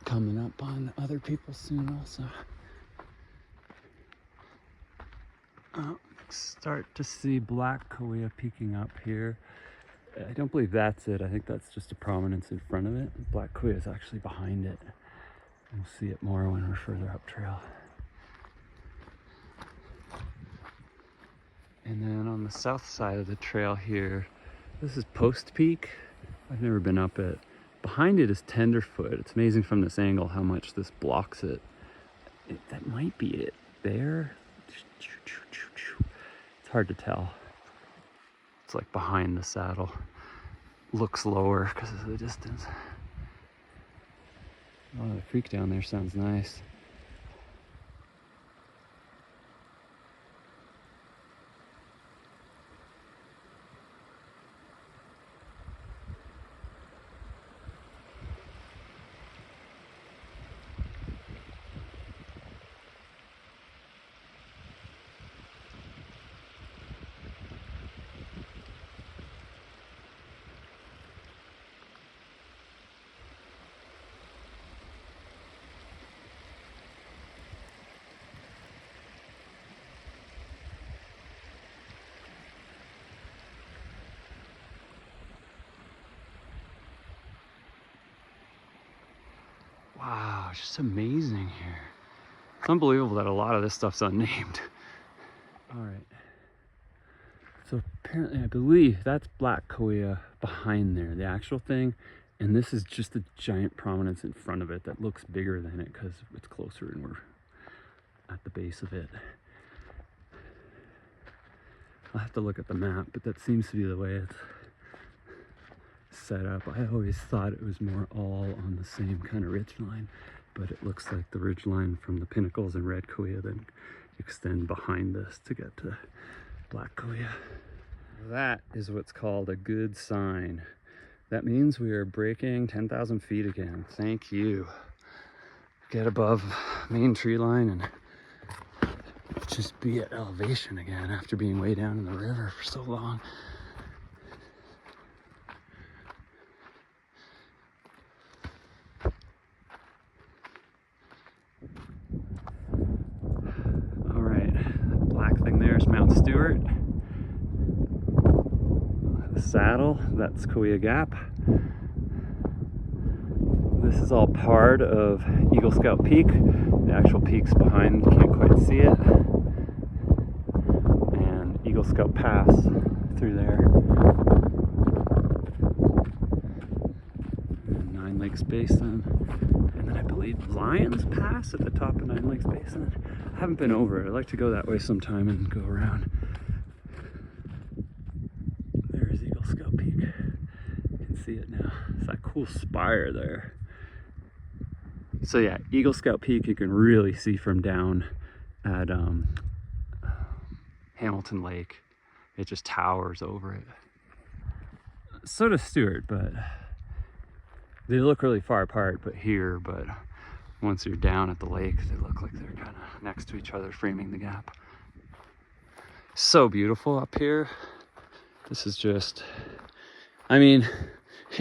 coming up on other people soon also. Start to see Black Kaweah peeking up here. I don't believe that's it. I think that's just a prominence in front of it. Black Kaweah is actually behind it. We'll see it more when we're further up trail. And then on the south side of the trail here, this is Post Peak. I've never been up it. Behind it is Tenderfoot. It's amazing from this angle how much this blocks it. That might be it there. It's hard to tell. It's like behind the saddle. Looks lower because of the distance. Oh, the creek down there sounds nice. it's just amazing here. It's unbelievable that a lot of this stuff's unnamed. All right. So apparently, I believe that's Black Kaweah behind there, the actual thing. And this is just a giant prominence in front of it that looks bigger than it because it's closer and we're at the base of it. I'll have to look at the map, but that seems to be the way it's set up. I always thought it was more all on the same kind of ridge line, but it looks like the ridge line from the pinnacles in Red Kaweah then extend behind this to get to Black Kaweah. That is what's called a good sign. That means we are breaking 10,000 feet again. Thank you. Get above main tree line and just be at elevation again after being way down in the river for so long. All right, that black thing there is Mount Stewart. The saddle, that's Kaweah Gap. This is all part of Eagle Scout Peak. The actual peak's behind, can't quite see it. And Eagle Scout Pass through there. And Nine Lakes Basin. And then I believe Lions Pass at the top of Nine Lakes Basin. I haven't been over it. I'd like to go that way sometime and go around. There's Eagle Scout Peak. You can see it now. It's that cool spire there. So yeah, Eagle Scout Peak you can really see from down at Hamilton Lake. It just towers over it. So does Stewart, but they look really far apart but once you're down at the lake, they look like they're kind of next to each other, framing the gap. So beautiful up here. This is just, I mean,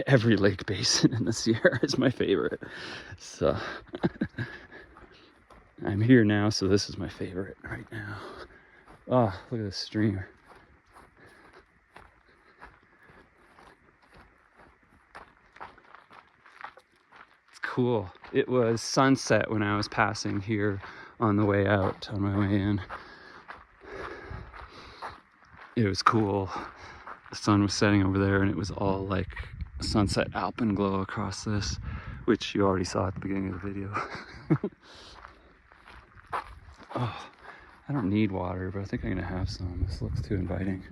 every lake basin in the Sierra is my favorite. So I'm here now, so this is my favorite right now. Oh, look at this stream. It's cool. It was sunset when I was passing here on the way out, on my way in. It was cool. The sun was setting over there and it was all like sunset alpenglow across this, which you already saw at the beginning of the video. Oh, I don't need water, but I think I'm gonna have some. This looks too inviting.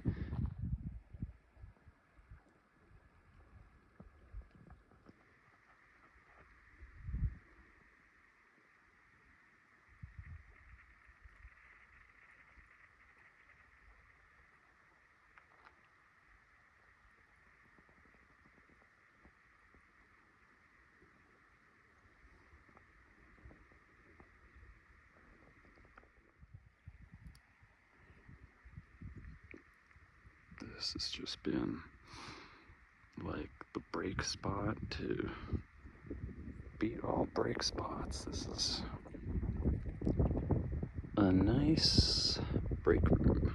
This has just been like the break spot to beat all break spots. This is a nice break room.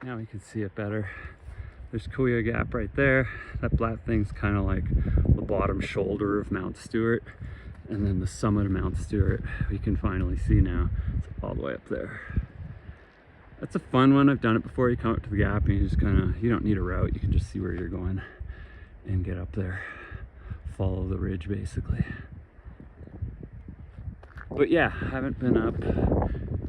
Now we can see it better. There's Kaweah Gap right there. That black thing's kind of like the bottom shoulder of Mount Stewart. And then the summit of Mount Stewart, we can finally see now. It's all the way up there. That's a fun one. I've done it before. You come up to the gap and you just kind of, you don't need a route. You can just see where you're going and get up there. Follow the ridge basically. But yeah, haven't been up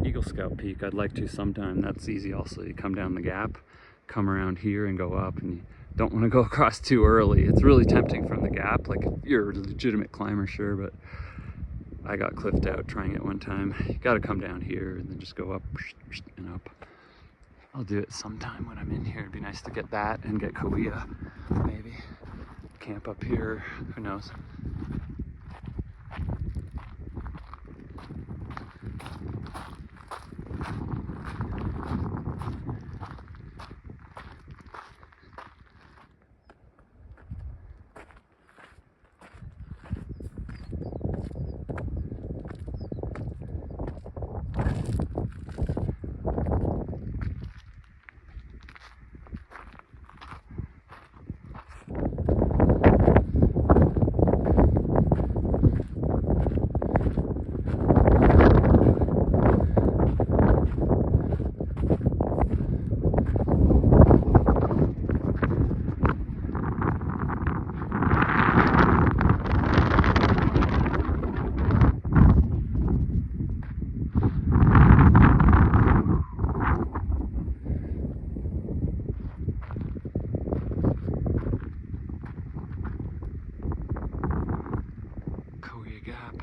Eagle Scout Peak. I'd like to sometime. That's easy also. You come down the gap, come around here and go up, and you don't want to go across too early. It's really tempting from the gap. Like, if you're a legitimate climber, sure, but I got cliffed out trying it one time. You got to come down here and then just go up and up. I'll do it sometime when I'm in here. It'd be nice to get that and get Kaweah, maybe. Camp up here, who knows. Kaweah Gap.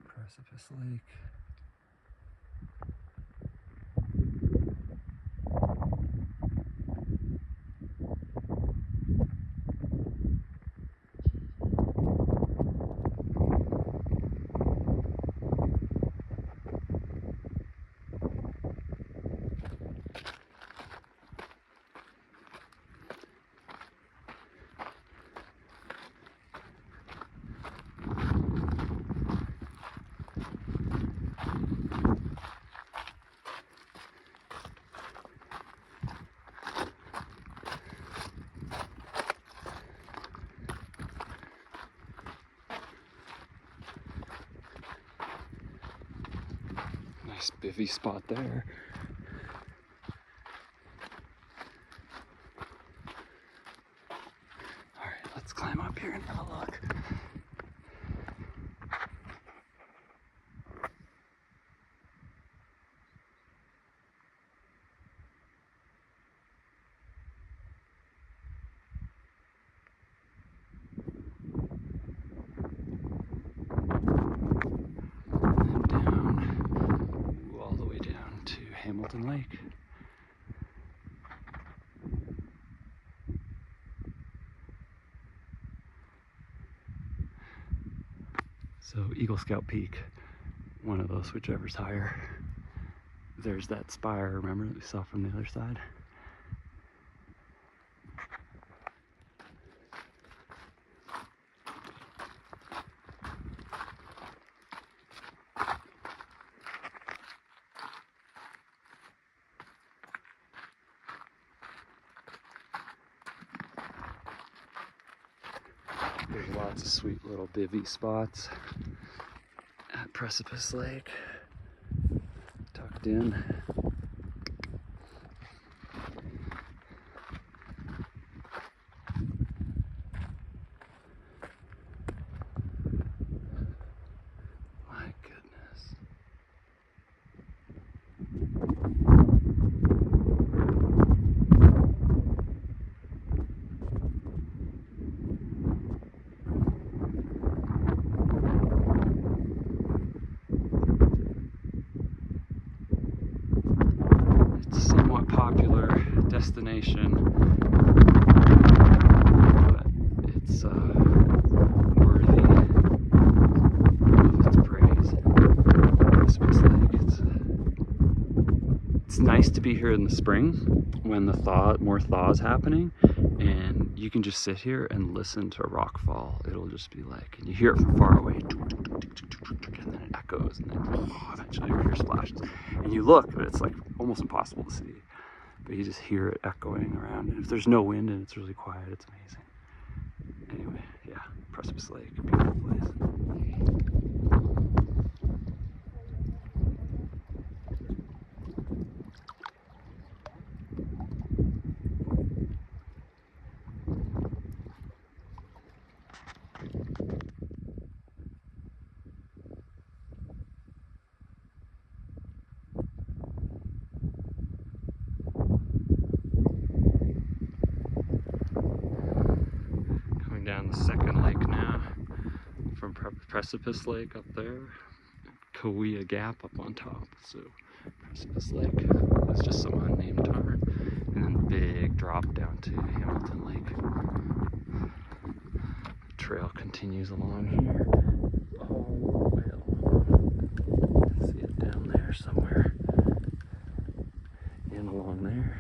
Precipice Lake. Nice bivvy spot there. All right, let's climb up here and have a look. So Eagle Scout Peak, one of those, whichever's higher. There's that spire, remember, that we saw from the other side? There's lots of sweet little bivvy spots at Precipice Lake, tucked in. My goodness. Popular destination, but it's worthy of its praise. Precipice Lake. It's nice to be here in the spring when the more thaw is happening, and you can just sit here and listen to a rock fall. It'll just be like, and you hear it from far away, and then it echoes, and then eventually you hear splashes, and you look, and it's like almost impossible to see. But you just hear it echoing around, and if there's no wind and it's really quiet, it's amazing. Anyway, yeah, Precipice Lake, beautiful place. Down the second lake now, from Precipice Lake up there, Kaweah Gap up on top. So Precipice Lake is just some unnamed tarn, and then the big drop down to Hamilton Lake. The trail continues along here, all the way along. See it down there somewhere, and along there.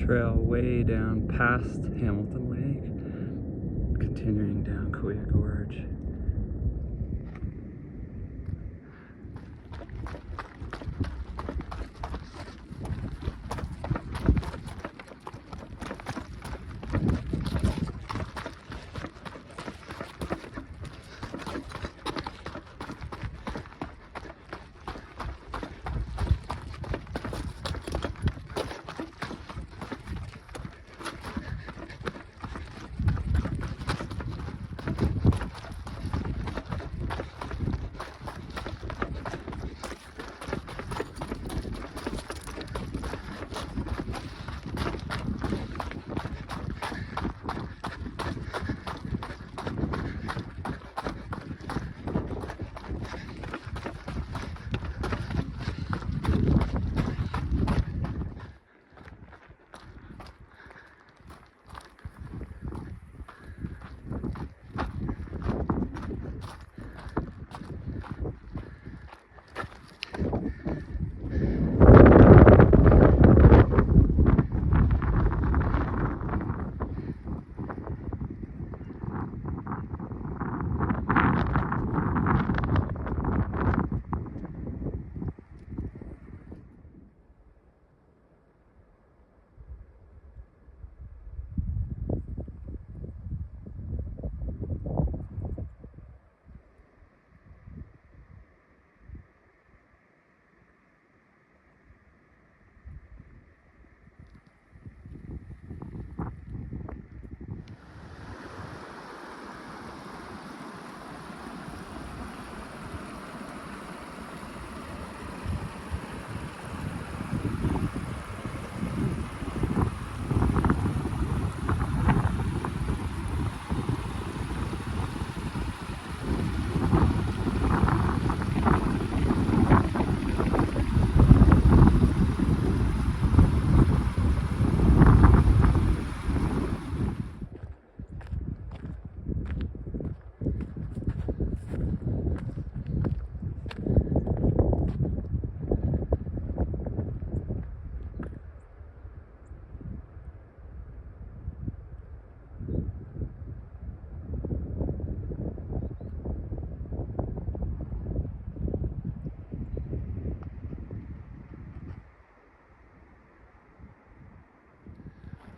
trail way down past Hamilton Lake, continuing down Kaweah Gorge.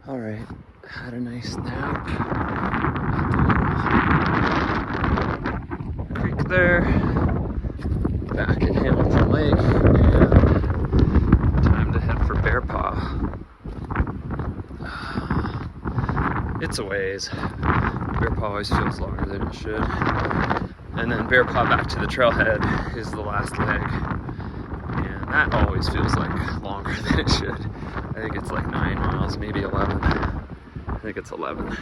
All right, had a nice nap at the creek there, back at Hamilton Lake, and time to head for Bearpaw. It's a ways. Bearpaw always feels longer than it should. And then Bearpaw back to the trailhead is the last leg, and that always feels like longer than it should. I think it's like 9 miles, maybe 11. I think it's 11.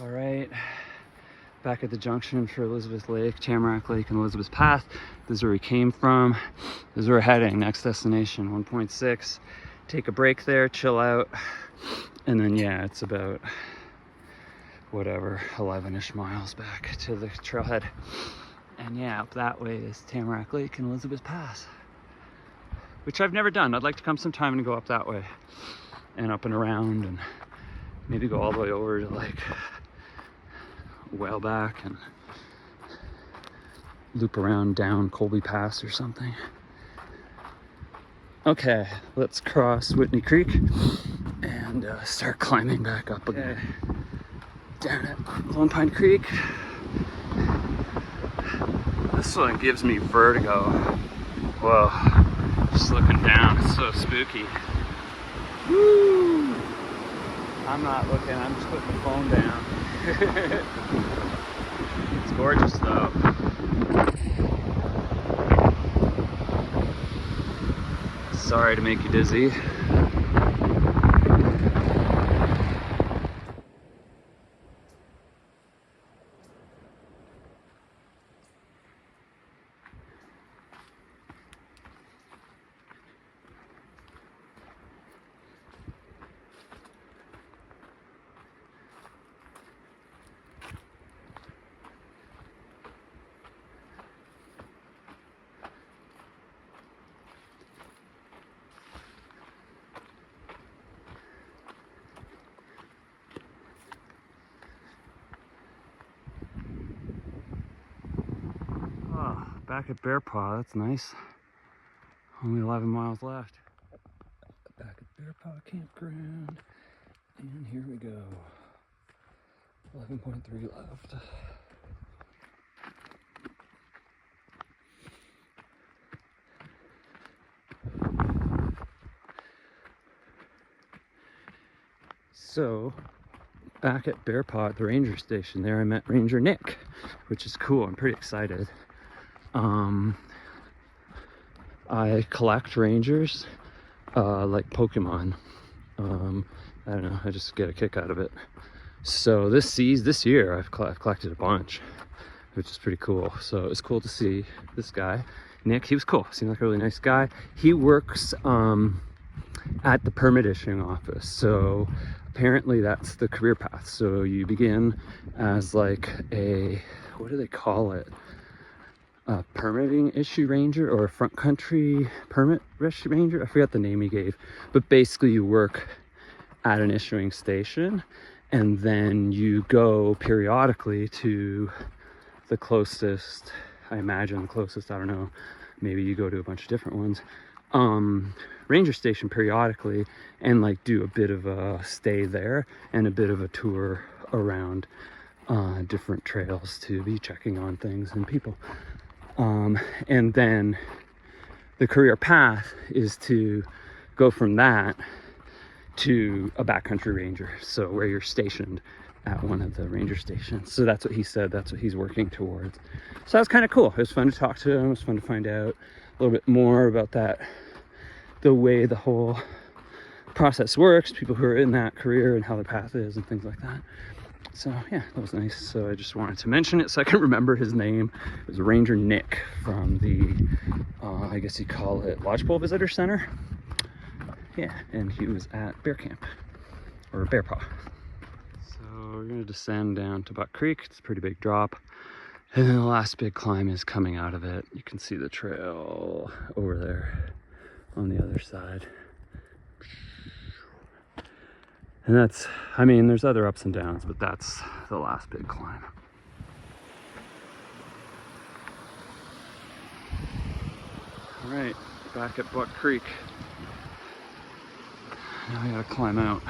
All right, back at the junction for Elizabeth Lake, Tamarack Lake, and Elizabeth Path. This is where we came from. This is where we're heading. Next destination, 1.6. Take a break there, chill out, and then yeah, it's about whatever 11-ish miles back to the trailhead. And yeah, up that way is Tamarack Lake and Elizabeth Pass, which I've never done. I'd like to come sometime and go up that way and up and around, and maybe go all the way over to like Whaleback and loop around down Colby Pass or something. Okay, let's cross Whitney Creek and start climbing back up again. Down at Lone Pine Creek. This one gives me vertigo. Whoa, just looking down, it's so spooky. Woo! I'm not looking, I'm just putting the phone down. It's gorgeous though. Sorry to make you dizzy. Back at Bearpaw, that's nice. Only 11 miles left. Back at Bearpaw Campground, and here we go. 11.3 left. So, back at Bearpaw at the ranger station there, I met Ranger Nick, which is cool. I'm pretty excited. I collect rangers like Pokemon. I don't know, I just get a kick out of it. So this year I've collected a bunch, which is pretty cool. So it was cool to see this guy, Nick. He was cool, seemed like a really nice guy. He works at the permit issuing office. So apparently that's the career path. So you begin as like a, what do they call it? A permitting issue ranger or a front country permit issue ranger. I forgot the name he gave, but basically you work at an issuing station and then you go periodically to the closest, I imagine the closest, I don't know, maybe you go to a bunch of different ones, ranger station periodically and like do a bit of a stay there and a bit of a tour around different trails to be checking on things and people. And then the career path is to go from that to a backcountry ranger. So where you're stationed at one of the ranger stations. So that's what he said, that's what he's working towards. So that's kind of cool. It was fun to talk to him. It was fun to find out a little bit more about that, the way the whole process works, people who are in that career and how the path is and things like that. So yeah, that was nice. So I just wanted to mention it so I can remember his name. It was Ranger Nick from the, I guess you call it Lodgepole Visitor Center. Yeah, and he was at Bear Camp, or Bearpaw. So we're gonna descend down to Buck Creek. It's a pretty big drop. And then the last big climb is coming out of it. You can see the trail over there on the other side. And that's, I mean, there's other ups and downs, but that's the last big climb. All right, back at Buck Creek. Now I gotta climb out.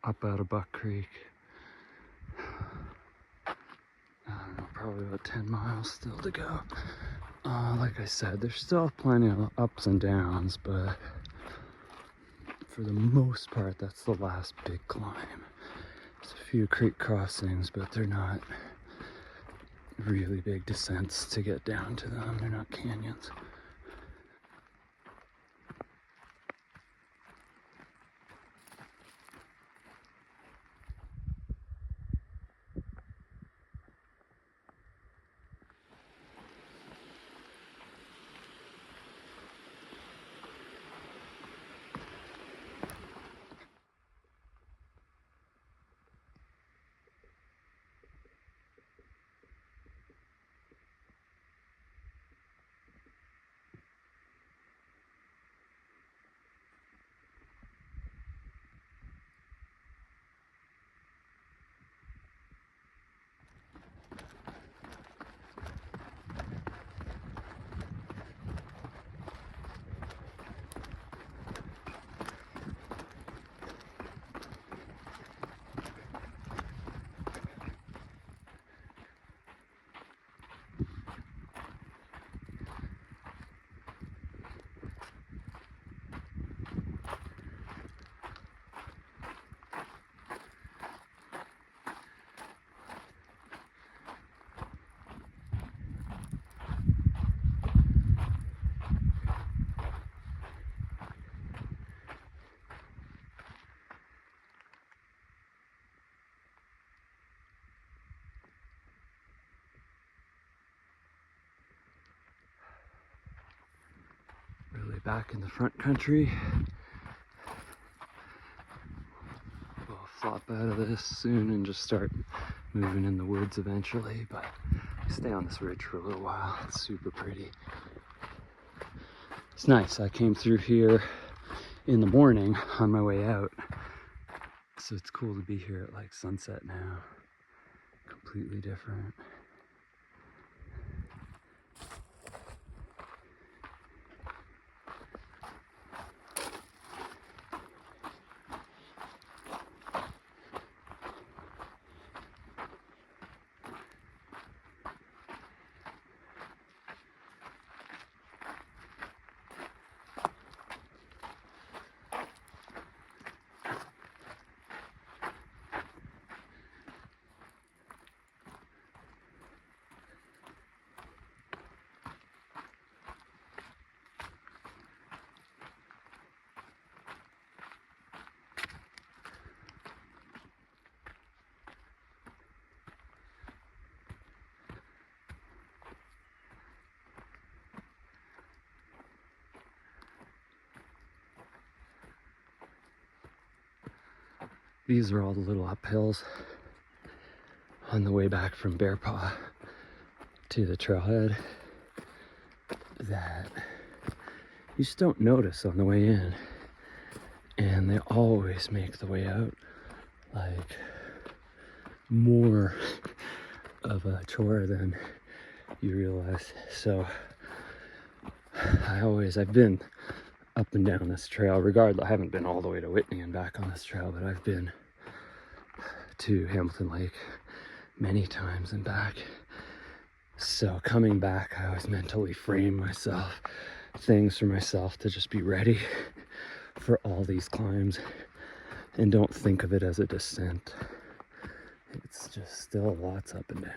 Up out of Buck Creek. probably about 10 miles still to go. Like I said, there's still plenty of ups and downs, but for the most part, that's the last big climb. There's a few creek crossings, but they're not really big descents to get down to them. They're not canyons. Really back in the front country. We'll flop out of this soon and just start moving in the woods eventually, but stay on this ridge for a little while. It's super pretty. It's nice. I came through here in the morning on my way out, so it's cool to be here at like sunset now. Completely different. These are all the little uphills on the way back from Bearpaw to the trailhead that you just don't notice on the way in, and they always make the way out like more of a chore than you realize. So I've been up and down this trail regardless. I haven't been all the way to Whitney and back on this trail, but I've been to Hamilton Lake many times and back. So coming back, I always mentally frame myself things for myself to just be ready for all these climbs and don't think of it as a descent. It's just still lots up and down.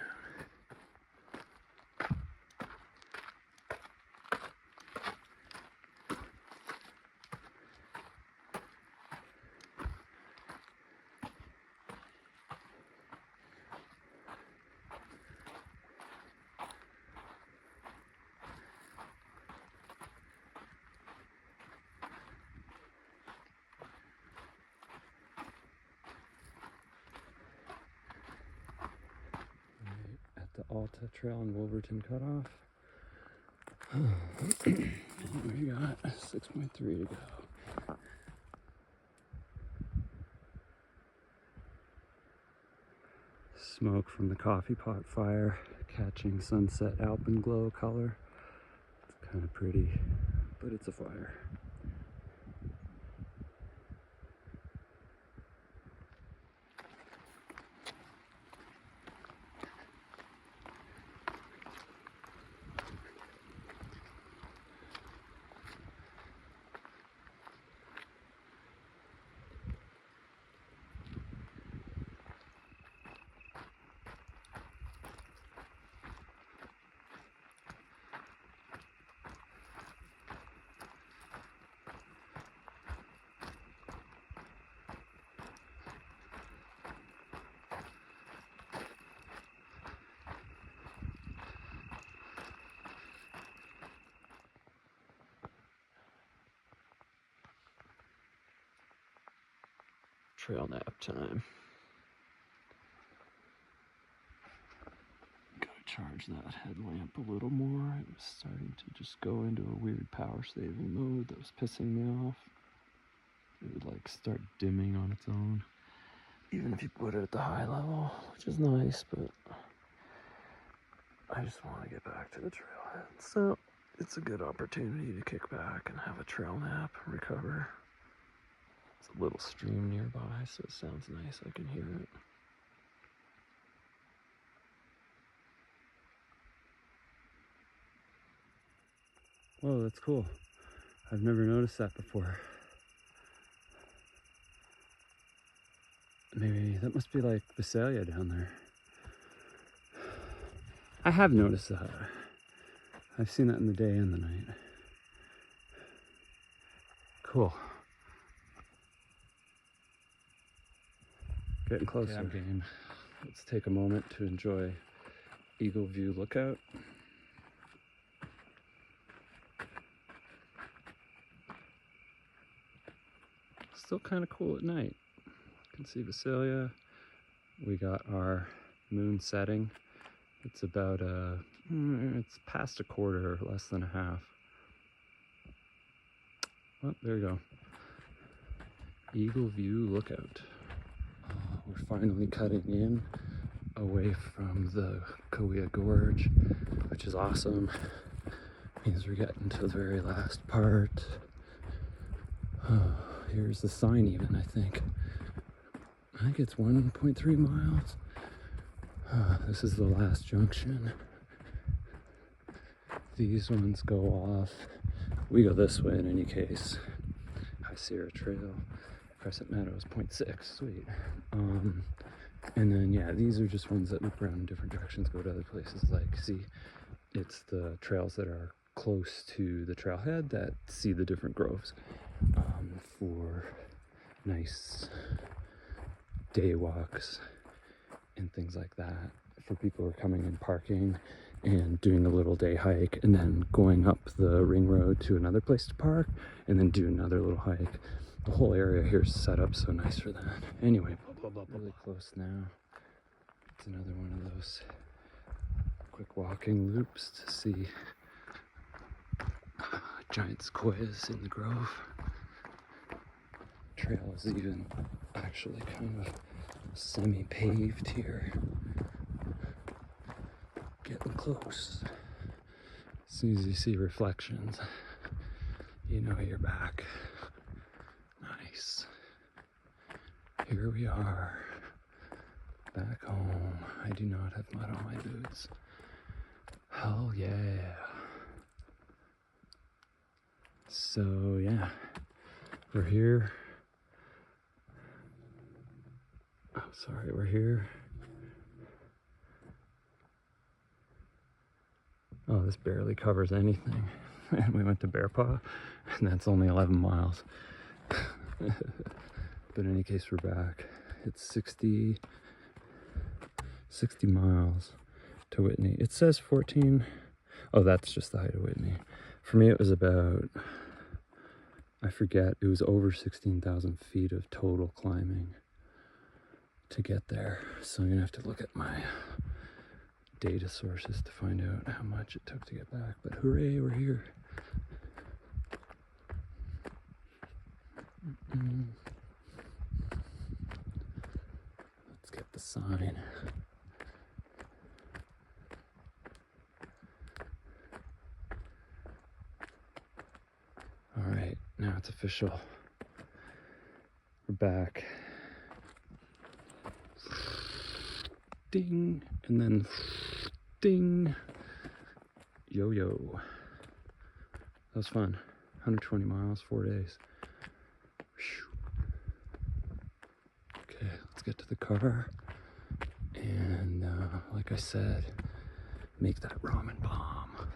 The Alta Trail and Wolverton cutoff. We got 6.3 to go. Smoke from the coffee pot fire catching sunset alpenglow color. It's kind of pretty, but it's a fire. trail nap time. Gotta charge that headlamp a little more. It was starting to just go into a weird power saving mode that was pissing me off. It would like start dimming on its own, even if you put it at the high level, which is nice, but I just want to get back to the trailhead. So it's a good opportunity to kick back and have a trail nap and recover. There's a little stream nearby, so it sounds nice. I can hear it. Whoa, that's cool. I've never noticed that before. Maybe that must be like Visalia down there. I have noticed that. I've seen that in the day and the night. Cool. Getting closer. Yeah, game. Let's take a moment to enjoy Eagle View Lookout. Still kind of cool at night. You can see Visalia. We got our moon setting. It's about it's past a quarter, less than a half. Oh, there you go. Eagle View Lookout. We're finally cutting in away from the Kaweah Gorge, which is awesome. Means we're getting to the very last part. Here's the sign even, I think. I think it's 1.3 miles. This is the last junction. These ones go off. We go this way in any case. High Sierra Trail. Crescent Meadow is 0.6. Sweet. And then, yeah, these are just ones that loop around in different directions, go to other places. Like, see, it's the trails that are close to the trailhead that see the different groves for nice day walks and things like that. For people who are coming and parking and doing a little day hike and then going up the ring road to another place to park and then do another little hike. The whole area here is set up so nice for that. Anyway, really close now. It's another one of those quick walking loops to see giant sequoias in the grove. Trail is even actually kind of semi-paved here. Getting close. As soon as you see reflections, you know you're back. Nice. Here we are, back home. I do not have mud on my boots. Hell yeah. So yeah, we're here. Oh, sorry, we're here. Oh, this barely covers anything. And we went to Bearpaw, and that's only 11 miles. But in any case, we're back. It's 60 miles to Whitney. It says 14. Oh, that's just the height of Whitney. For me, it was about, I forget, it was over 16,000 feet of total climbing to get there. So I'm gonna have to look at my data sources to find out how much it took to get back. But hooray, we're here. Let's get the sign. All right, now it's official. We're back. Ding, and then ding. Yo-yo. That was fun. 120 miles, 4 days. Okay, let's get to the car. And like I said, make that ramen bomb.